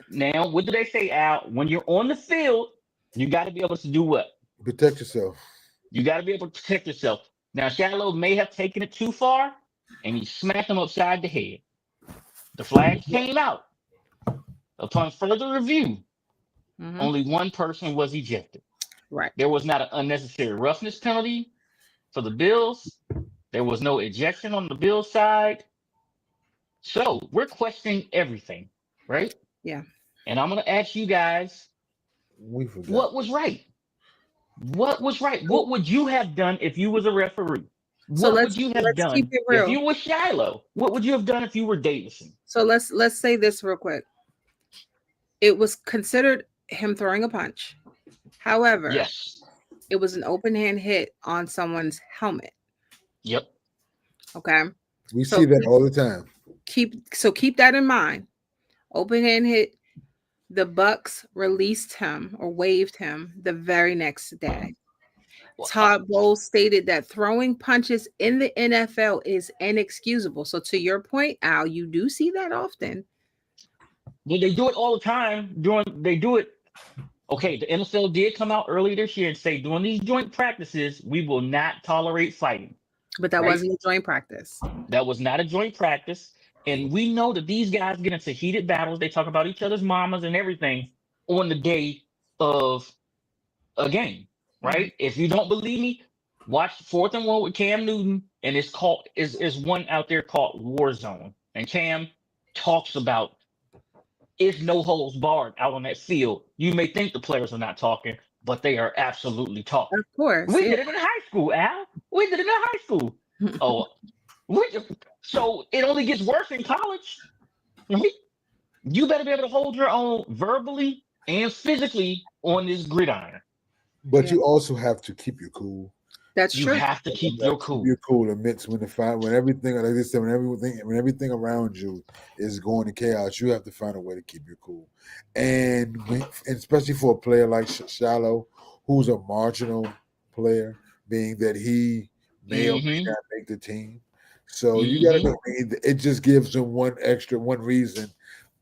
Now, what do they say, Al? When you're on the field, you got to be able to do what?
Protect yourself.
You got to be able to protect yourself. Now, Shallow may have taken it too far, and he smacked him upside the head. The flag came out. Upon further review, only one person was ejected.
Right.
There was not an unnecessary roughness penalty for the Bills. There was no ejection on the Bills side. So we're questioning everything, right?
Yeah.
And I'm going to ask you guys,
We forgot.
what was right? What was right? What would you have done if you was a referee? What would you have done
keep it real.
if you were Shiloh? What would you have done if you were Davidson?
So let's say this real quick. It was considered him throwing a punch. However,
Yes.
it was an open hand hit on someone's helmet.
Yep.
Okay.
We see that all the time.
Keep that in mind. Open hand hit. The Bucks released him or waived him the very next day. Todd Bowles stated that throwing punches in the NFL is inexcusable. So to your point, Al, you do see that often.
Well, they do it all the time. They do it. Okay, the NFL did come out earlier this year and say during these joint practices, we will not tolerate fighting.
But that wasn't a joint practice.
That was not a joint practice. And we know that these guys get into heated battles. They talk about each other's mamas and everything on the day of a game, right? If you don't believe me, watch 4th and 1 with Cam Newton, and it's called is one out there called Warzone. And Cam talks about it's no holds barred out on that field. You may think the players are not talking, but they are absolutely talking.
Of course.
We did it in high school, Al. We did it in high school. So it only gets worse in college. Right? You better be able to hold your own verbally and physically on this gridiron.
But you also have to keep your cool.
That's
You
true.
have to keep your cool.
You're cool amidst when everything, like they said, when everything around you is going to chaos, you have to find a way to keep your cool. And especially for a player like Shiloh, who's a marginal player, being that he may or may not make the team. So you got to know. It just gives them one reason,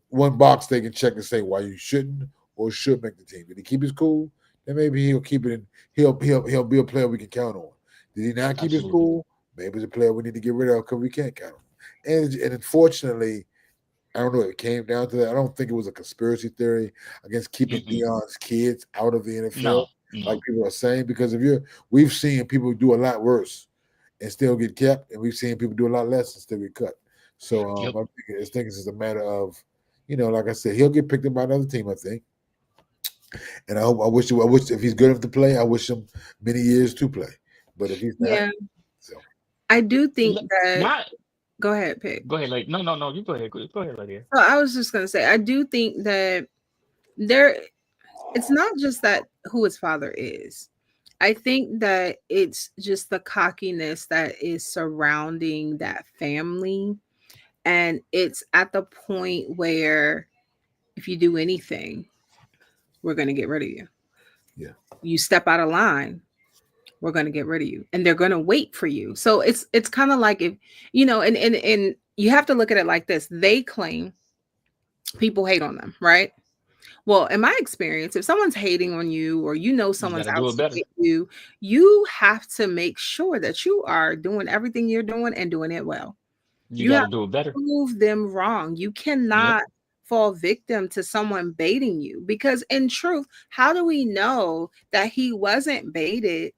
one box they can check and say why you shouldn't or should make the team. Did he keep his cool? Then maybe he'll keep it in. He'll be a player we can count on. Did he not keep his cool? Maybe it's a player we need to get rid of because we can't count him. And unfortunately, I don't know. It came down to that. I don't think it was a conspiracy theory against keeping Deion's kids out of the NFL, like people are saying. Because we've seen people do a lot worse and still get kept, and we've seen people do a lot less and still get cut. So I think it's just a matter of, like I said, he'll get picked up by another team, I think. And I wish if he's good enough to play, I wish him many years to play. But if he's not,
I do think that. Go ahead, Pick.
Go ahead, like no, you go ahead. Go ahead, Lydia.
Well, I was just gonna say, I do think that it's not just that who his father is. I think that it's just the cockiness that is surrounding that family. And it's at the point where if you do anything, we're gonna get rid of you.
Yeah.
You step out of line, we're going to get rid of you, and they're going to wait for you. So it's kind of like, if and you have to look at it like this. They claim people hate on them, right? Well, in my experience, if someone's hating on you, or someone's out to get you, you have to make sure that you are doing everything you're doing and doing it well.
You got to do it better.
Prove them wrong. You cannot fall victim to someone baiting you, because in truth, how do we know that he wasn't baited?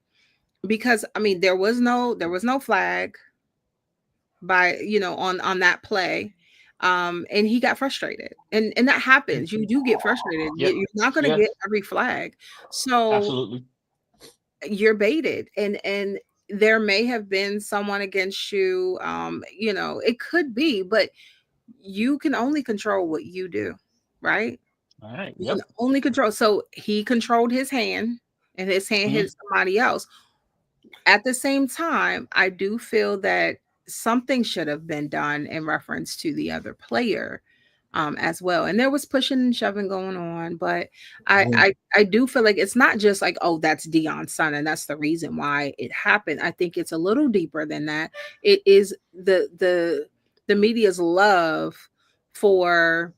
Because there was no flag by on that play, and he got frustrated, and that happens. You do get frustrated. You're not going to get every flag, so
absolutely
you're baited, and there may have been someone against you. It could be, but you can only control what you do, right?
All right.
You can only control. So he controlled his hand, and his hand hit somebody else. At the same time, I do feel that something should have been done in reference to the other player as well. And there was pushing and shoving going on, but I do feel like it's not just like, oh, that's Deion's son and that's the reason why it happened. I think it's a little deeper than that. It is the media's love for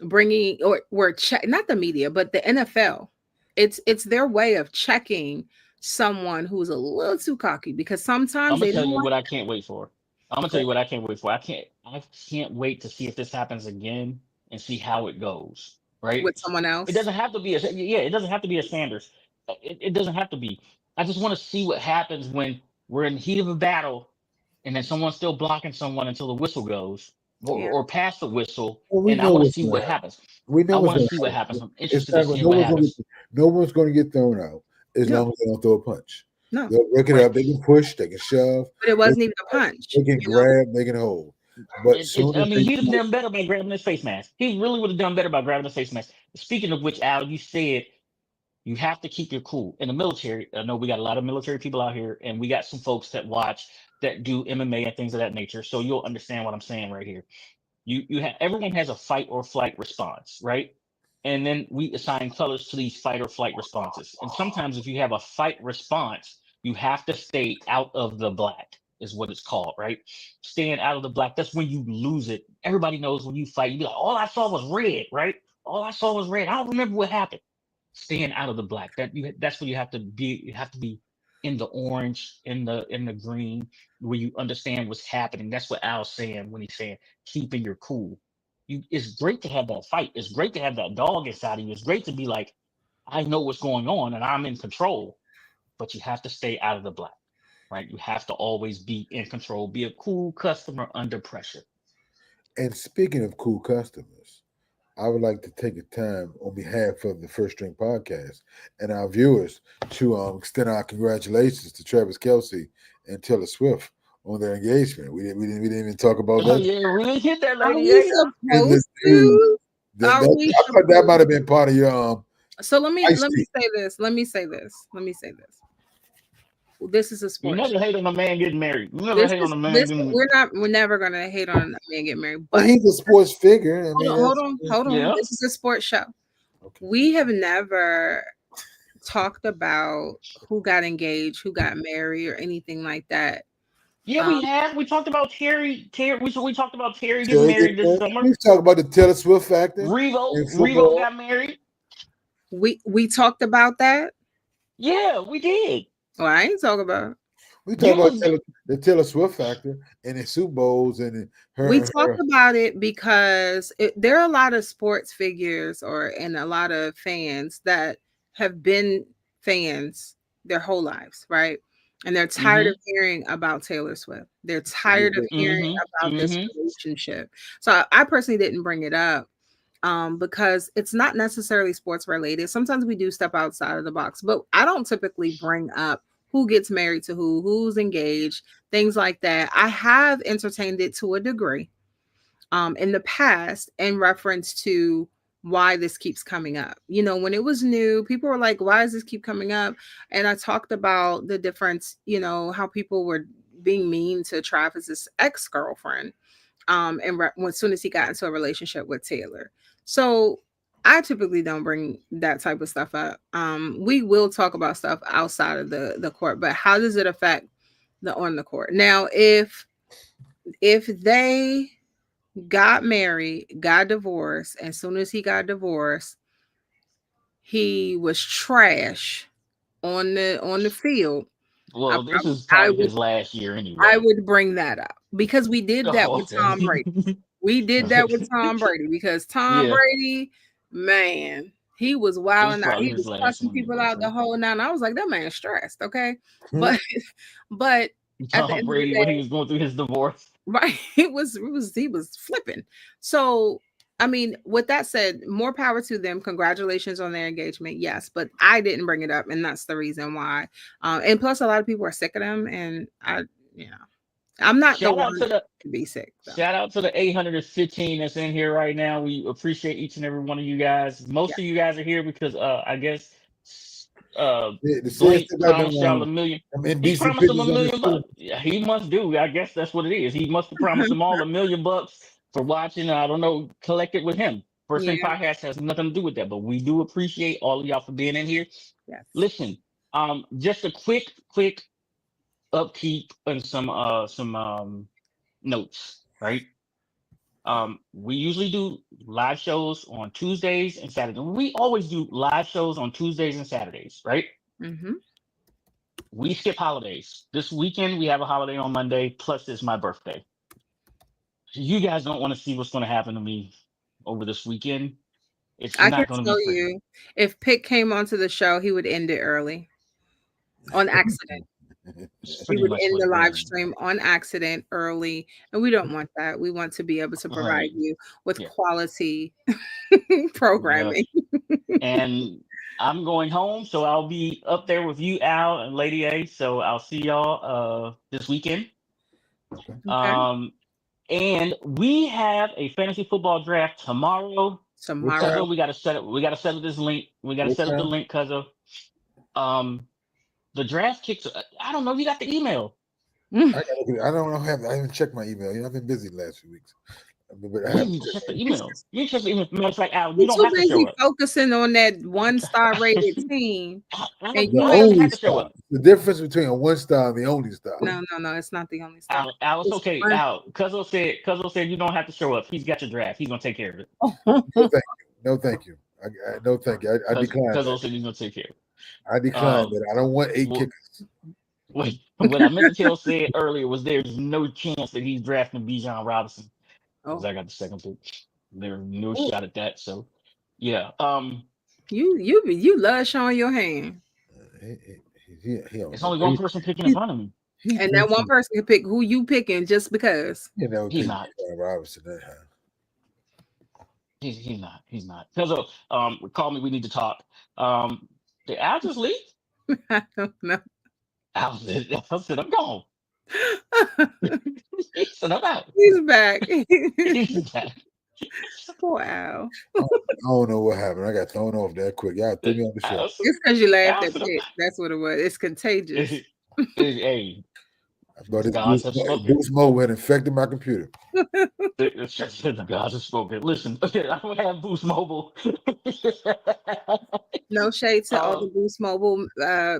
bringing, not the media, but the NFL. It's their way of checking someone who's a little too cocky, because sometimes
I'm gonna tell you what I can't wait for. I can't wait to see if this happens again and see how it goes. Right,
with someone else.
It doesn't have to be it doesn't have to be a Sanders. It doesn't have to be. I just want to see what happens when we're in the heat of a battle, and then someone's still blocking someone until the whistle goes, or past the whistle. And I want to see what happens. I want to see what happens. I'm interested to see what happens.
No one's going to get thrown out as long as they don't throw a punch.
No,
they'll break it up. They can push. They can shove.
But it wasn't even a punch.
They can grab. They can hold. But
he'd have done better by grabbing his face mask. He really would have done better by grabbing his face mask. Speaking of which, Al, you said you have to keep your cool. In the military, I know we got a lot of military people out here, and we got some folks that do MMA and things of that nature. So you'll understand what I'm saying right here. Everyone has a fight or flight response, right? And then we assign colors to these fight or flight responses. And sometimes if you have a fight response, you have to stay out of the black, is what it's called, right? Staying out of the black, that's when you lose it. Everybody knows when you fight, you be like, all I saw was red, right? All I saw was red. I don't remember what happened. Staying out of the black, that's where you have to be. You have to be in the orange, in the green, where you understand what's happening. That's what Al's saying when he's saying keeping your cool. It's great to have that fight. It's great to have that dog inside of you. It's great to be like, I know what's going on and I'm in control, but you have to stay out of the black, right? You have to always be in control, be a cool customer under pressure.
And speaking of cool customers, I would like to take a time on behalf of the First String Podcast and our viewers to extend our congratulations to Travis Kelce and Taylor Swift on their engagement. We didn't even talk about that.
Yeah, we didn't hit that lady.
That might have been part of your
So let me say this. This is a sport.
You never hate on a man getting married. We're
never gonna hate on a man getting married. But
he's a sports figure.
Hold on. Yeah. This is a sports show. Okay. We have never talked about who got engaged, who got married, or anything like that
Yeah, we have. We talked about Terry. We talked about Terry getting
Terry
married this
get
summer.
We talk about the Taylor Swift factor in
Revo
football.
got married.
We talked about that.
Yeah, we did.
Well, I ain't talking about.
We
You
talk about
was
the Taylor Swift factor and the Super Bowls and
We
her.
talked about it because there are a lot of sports figures and a lot of fans that have been fans their whole lives, right? And they're tired of hearing about Taylor Swift. They're tired of hearing about this relationship. So I personally didn't bring it up because it's not necessarily sports related. Sometimes we do step outside of the box, but I don't typically bring up who gets married to who's engaged, things like that. I have entertained it to a degree in the past in reference to why this keeps coming up. You know, when it was new, people were like, why does this keep coming up? And I talked about the difference, you know, how people were being mean to Travis's ex-girlfriend as soon as he got into a relationship with Taylor. So I typically don't bring that type of stuff up. We will talk about stuff outside of the court, but how does it affect the on the court? Now, if they got married, got divorced, and as soon as he got divorced, he was trash on the field.
Well, this is probably his last year anyway.
I would bring that up because we did that with Tom Brady. We did that with Tom Brady because Tom Brady, man, he was wilding out. He was cussing people out the whole night. And I was like, that man's stressed, okay? But
Tom Brady when he was going through his divorce.
Right. He was flipping. So I mean, with that said, more power to them. Congratulations on their engagement. Yes, but I didn't bring it up, and that's the reason why. And plus, a lot of people are sick of them, and I'm not the one to be sick. So.
Shout out to the 815 that's in here right now. We appreciate each and every one of you guys. Most of you guys are here because I guess Blake promised y'all $1 million. He promised them $1 million. Yeah, he must do. I guess that's what it is. He must have promised them all $1 million for watching. I don't know. Collect it with him. First Thing Podcast has nothing to do with that, but we do appreciate all of y'all for being in here.
Yes.
Listen, just a quick upkeep and some notes, right? We usually do live shows on Tuesdays and Saturdays. We always do live shows on Tuesdays and Saturdays, right?
Mm-hmm.
We skip holidays. This weekend we have a holiday on Monday, plus it's my birthday. You guys don't want to see what's going to happen to me over this weekend.
I can tell you, if Pick came onto the show, he would end it early on accident. He would end the live stream on accident early, and we don't want that. We want to be able to provide you with quality programming.
And I'm going home, so I'll be up there with you, Al and Lady A. So I'll see y'all this weekend. Okay. And we have a fantasy football draft tomorrow.
Tomorrow,
we gotta set up this link. We gotta set up the link because of the draft kicks. I don't know. You got the email.
I haven't checked my email. I've been busy the last few weeks. But I
haven't checked the email. You check the email. Matter of fact, Al, you don't have to show up.
Focusing on that 1-star rated team.
And you don't have to show up. The difference between a 1-star and the only star.
No, it's not the only star.
Al, it's okay. Al, Cuzzo said you don't have to show up. He's got your draft. He's gonna take care of it.
No, thank you. No, thank you. I decline.
Cuzzo said he's gonna take care of it.
I decline that. I don't want 8 kickers.
Wait, what I meant to tell said earlier was there's no chance that he's drafting Bijan Robinson. Because I got the second pick. There's no shot at that. So yeah.
You love showing your hand.
It's only one person picking in front of me.
And that one person can pick who you picking just because.
He's not.
Robinson.
He's not. Because call me, we need to talk. Did Al just leave?
I don't know.
Al said, I'm gone. He said, I'm out.
He's back.
He's back.
Poor Al.
I don't know what happened. I got thrown off that quick. Y'all threw me on the show.
It's because you laughed at it. That's what it was. It's contagious.
Hey,
But it's
Gods have spoken.
Boost Mobile had infected my computer.
The gods have spoken. Listen, I don't have Boost Mobile.
No shade to all the
Um,
Boost Mobile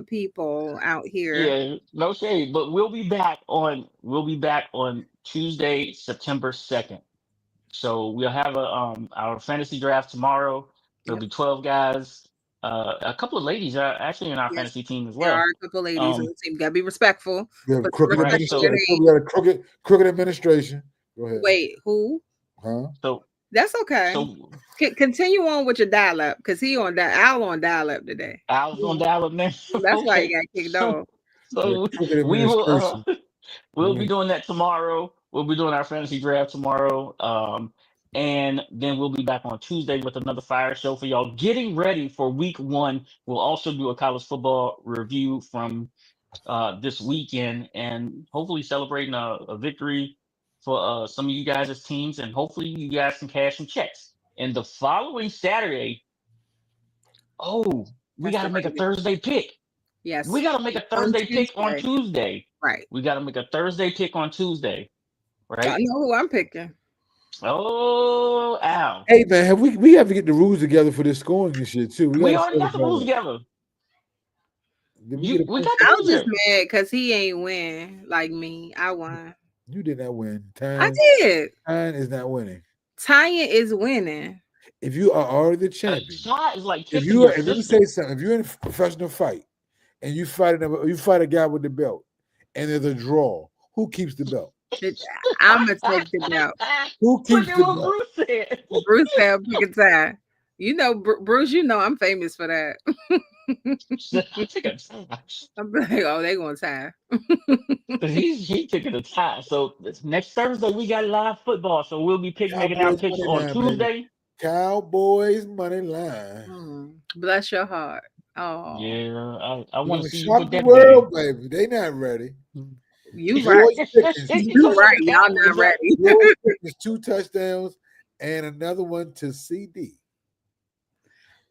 people out here.
yeah, no shade, but we'll be back on Tuesday, September 2nd. So we'll have our fantasy draft tomorrow. There'll
Yep.
be 12 guys. A couple of ladies are actually in our
Yes,
fantasy team as
there are
well.
a couple ladies on the team. Gotta be respectful.
We have
But
crooked
Right,
administration.
so-
We got a crooked administration. Go ahead.
Wait, who?
Huh?
So
That's okay.
so
Continue on with your dial up because Al on dial up today.
I was on dial up next.
That's why
Okay.
he got kicked
So,
off.
so
Crooked
we will
administration.
we'll be doing that tomorrow. We'll be doing our fantasy draft tomorrow. And then we'll be back on Tuesday with another fire show for y'all. Getting ready for week 1. We'll also do a college football review from this weekend and hopefully celebrating a victory for some of you guys' teams, and hopefully you guys can cash some checks. And the following Saturday, we
That's
got to
the
make a
right
Thursday pick.
Yes.
We got to make a
On
Thursday pick on
Tuesday.
Tuesday.
Right.
We got to make a Thursday pick on Tuesday.
I
Right?
know who I'm picking.
Oh, Al.
Hey man, we have to get the rules together for this scoring this year too.
We
gotta
already
set
got the
it
rules
right.
together.
Did we
We
get a-
got the
I
rules
was just
together.
mad because he ain't win like me. I won.
You did not win.
I
Time
did.
is not winning.
Tanya is winning.
If you are already the
A
champion,
shot is like
if
kissing
you
your
let me
sister.
say something, if you're in a professional fight and you fight a guy with the belt and there's a draw, who keeps the belt?
I'm gonna take the belt.
Who
Look
keeps
at
the
what
belt?
Bruce said.
Bruce said pick a tie. You know, Bruce, you know I'm famous for that.
I took a tie.
I'm like, oh, they gonna tie.
He took it a tie. So next Thursday we got live football. So we'll be making our
Cowboys
picks
money
on
line, baby.
Tuesday.
Cowboys money line.
Bless your heart. Oh,
Yeah, I
We're
want
gonna
to see you
shock
get
the
that
world, baby. They not ready.
you right.
George Pickens,
You right. Y'all not ready.
George Pickens, 2 touchdowns and another one to CD.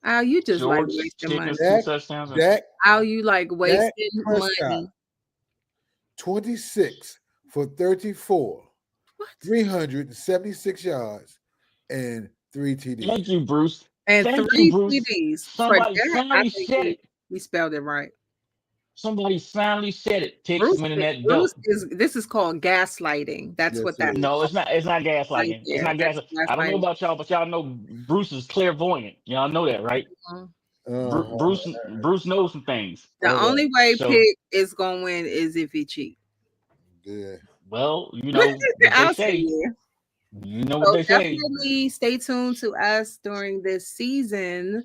Oh, you just like
George
wasting money.
Pickens 2 touchdowns.
Dak
How you like wasting
Prescott,
money?
26 for 34,
What?
376 yards, and 3 TDs.
Thank you, Bruce.
And
Thank
3
you, Bruce.
TDs.
Somebody
For that,
finally
I think
said it.
we spelled it right.
Somebody finally said it. Picks
Bruce,
winning that belt.
this is called gaslighting. That's
Yes,
what
it
that
is.
is.
No, it's not. It's not gaslighting.
Right
It's
there.
not
That's
gaslighting. I don't know
gaslighting.
about y'all, but y'all know Bruce is clairvoyant. Y'all know that, right? Bruce knows some things.
The only way
So-
Pick is gonna win is if he cheat.
Yeah.
Well, you know what
I'll
they
say
say.
yeah.
You know
So
what they say.
definitely stay tuned to us during this season.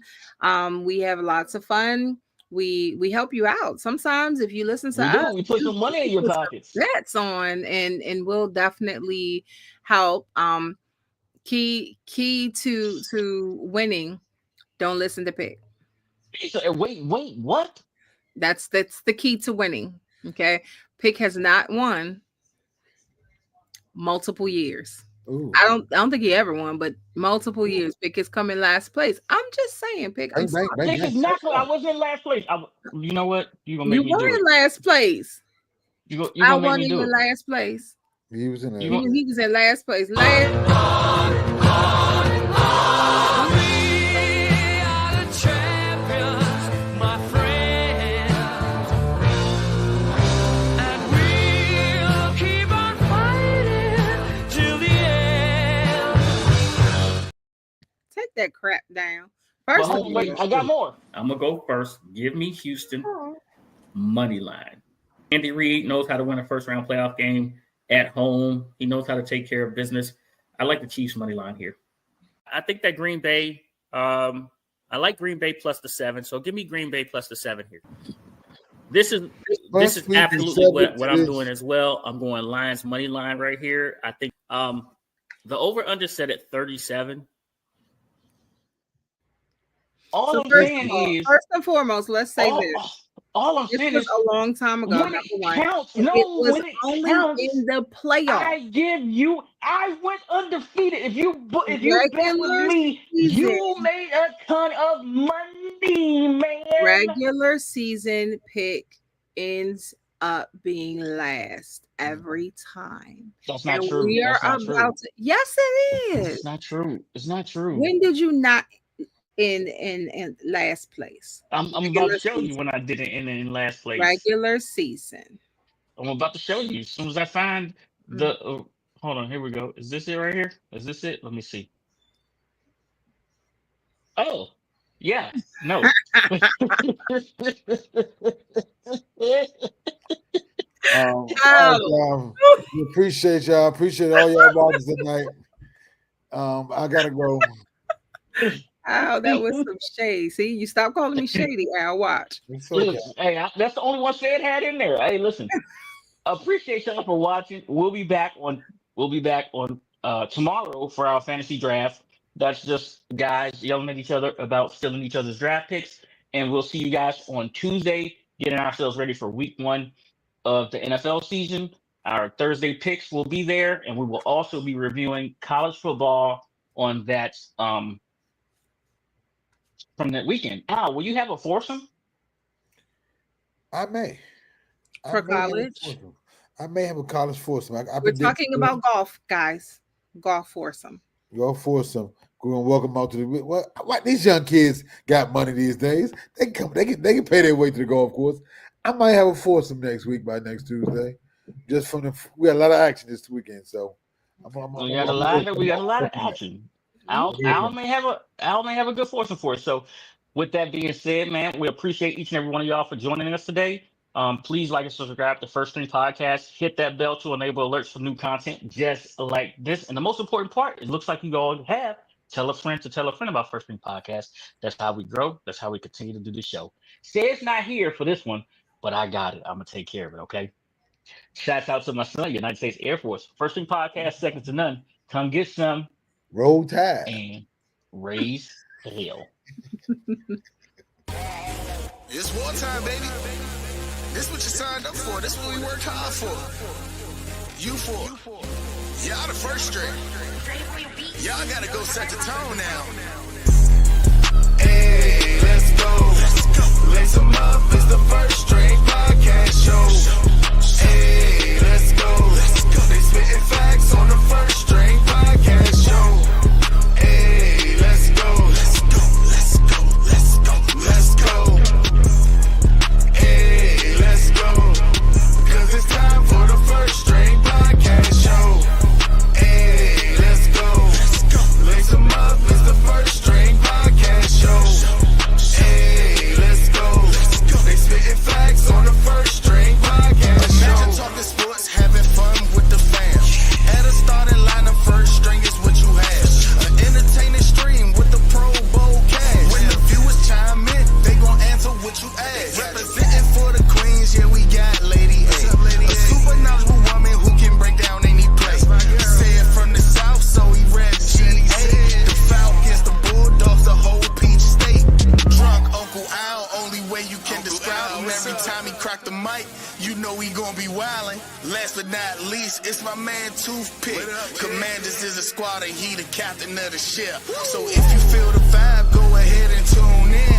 We have lots of fun. We help you out. Sometimes if you listen to
We
us,
do. We put some money in your
put some
pockets.
bets on and we'll definitely help. Key to winning. Don't listen to Pick.
Wait, what?
That's the key to winning. Okay. Pick has not won multiple years.
Ooh.
I don't think he ever won, but multiple years. Pick is coming last place. I'm just saying, Pick. I'm
Bang, bang,
sorry.
bang,
Pick is
bang.
not. I was in last place. You know what? You gonna make
You
me
were
do
in
it.
last place.
You
I
gonna make
wasn't
me do
in
it.
last place.
He was in a
You gonna-
He was in last place. Last. Take that crap down. First
Well,
of all,
wait, I got more.
I'm gonna go first. Give me Houston
oh,
money line. Andy Reid knows how to win a first round playoff game at home. He knows how to take care of business. I like the Chiefs money line here. I think that Green Bay. I like Green Bay plus the 7. So give me Green Bay plus the 7 here. This is absolutely what I'm doing as well. I'm going Lions money line right here. I think the over under set at 37.
All
so
I'm saying is,
first and foremost, let's say this.
all I'm
This
saying
was
is,
a long time ago.
when
Number
it
one,
counts,
it
no,
was
when it
only
counts,
in the playoffs.
I went undefeated. If you bet
Regular
with me,
season.
you made a ton of money, man.
Regular season Pick ends up being last every time.
That's not
And
true.
we are
That's not
about
true.
to. Yes, it
It's
is.
not true. It's not true.
When did you not in last place?
I'm about to
Regular
show you
season.
when I did it in last place.
Regular season.
I'm about to show you as soon as I find the. Hold on, here we go. Is this it right here? Is this it? Let me see. Oh, yeah. No.
All right, y'all. We appreciate y'all. Appreciate all y'all watching tonight. I gotta go.
Oh, that was some shade. See, you stop calling me shady, Al. Watch.
It's okay.
Hey, that's the only one Sid had in there. Hey, listen. Appreciate y'all for watching. We'll be back on tomorrow for our fantasy draft. That's just guys yelling at each other about stealing each other's draft picks. And we'll see you guys on Tuesday, getting ourselves ready for week 1 of the NFL season. Our Thursday picks will be there, and we will also be reviewing college football on that from that weekend. Al, will you have a foursome?
I may.
For college?
I may have a college foursome.
We're talking about golf, guys. Golf foursome.
Golf foursome. We're gonna welcome out to the what these young kids got money these days. They can pay their way to the golf course. I might have a foursome next week by next Tuesday. Just from we got a lot of action this weekend, so
We got a lot of action. Al may have a good foursome for us. So with that being said, man, we appreciate each and every one of y'all for joining us today. Please like and subscribe to First String Podcast. Hit that bell to enable alerts for new content just like this. And the most important part, it looks like you all have, tell a friend to tell a friend about First String Podcast. That's how we grow. That's how we continue to do the show. Say's not here for this one, but I got it. I'm going to take care of it, okay? Shouts out to my son, United States Air Force. First String Podcast, second to none. Come get some.
Roll Tide.
And raise hell.
It's wartime, baby. This what you signed up for. This what we worked hard for. You for. Y'all the first string. Y'all gotta go set the tone now. Hey, let's go. Lace them up. It's the First String Podcast show. Hey, let's go. They spitting facts on the First String Podcast show. Hey, let's go. Let's go. Hey, let's go. 'Cause it's time for the First String Podcast show. Hey, let's go. Lace them up. It's the First String Podcast show. Hey, let's go. They spitting facts on the First String Podcast show. Imagine talking sports, having fun with the fam. At a starting lineup, First String is what you have. An entertaining stream with the Pro Bowl cash. When the viewers chime in, they gon' answer what you ask. Representing for the Queens, yeah, we got Lady A. A super knowledgeable woman who can break down any play. Say it from the South, so he read GA. The Falcons, the Bulldogs, the whole Peach State. Drunk Uncle Al, only way you can describe him. Every time he crack the mic, you know he gon' be wildin'. Last but not least, it's my man Toothpick. Commanders is a squad and he the captain of the ship. So if you feel the vibe, go ahead and tune in.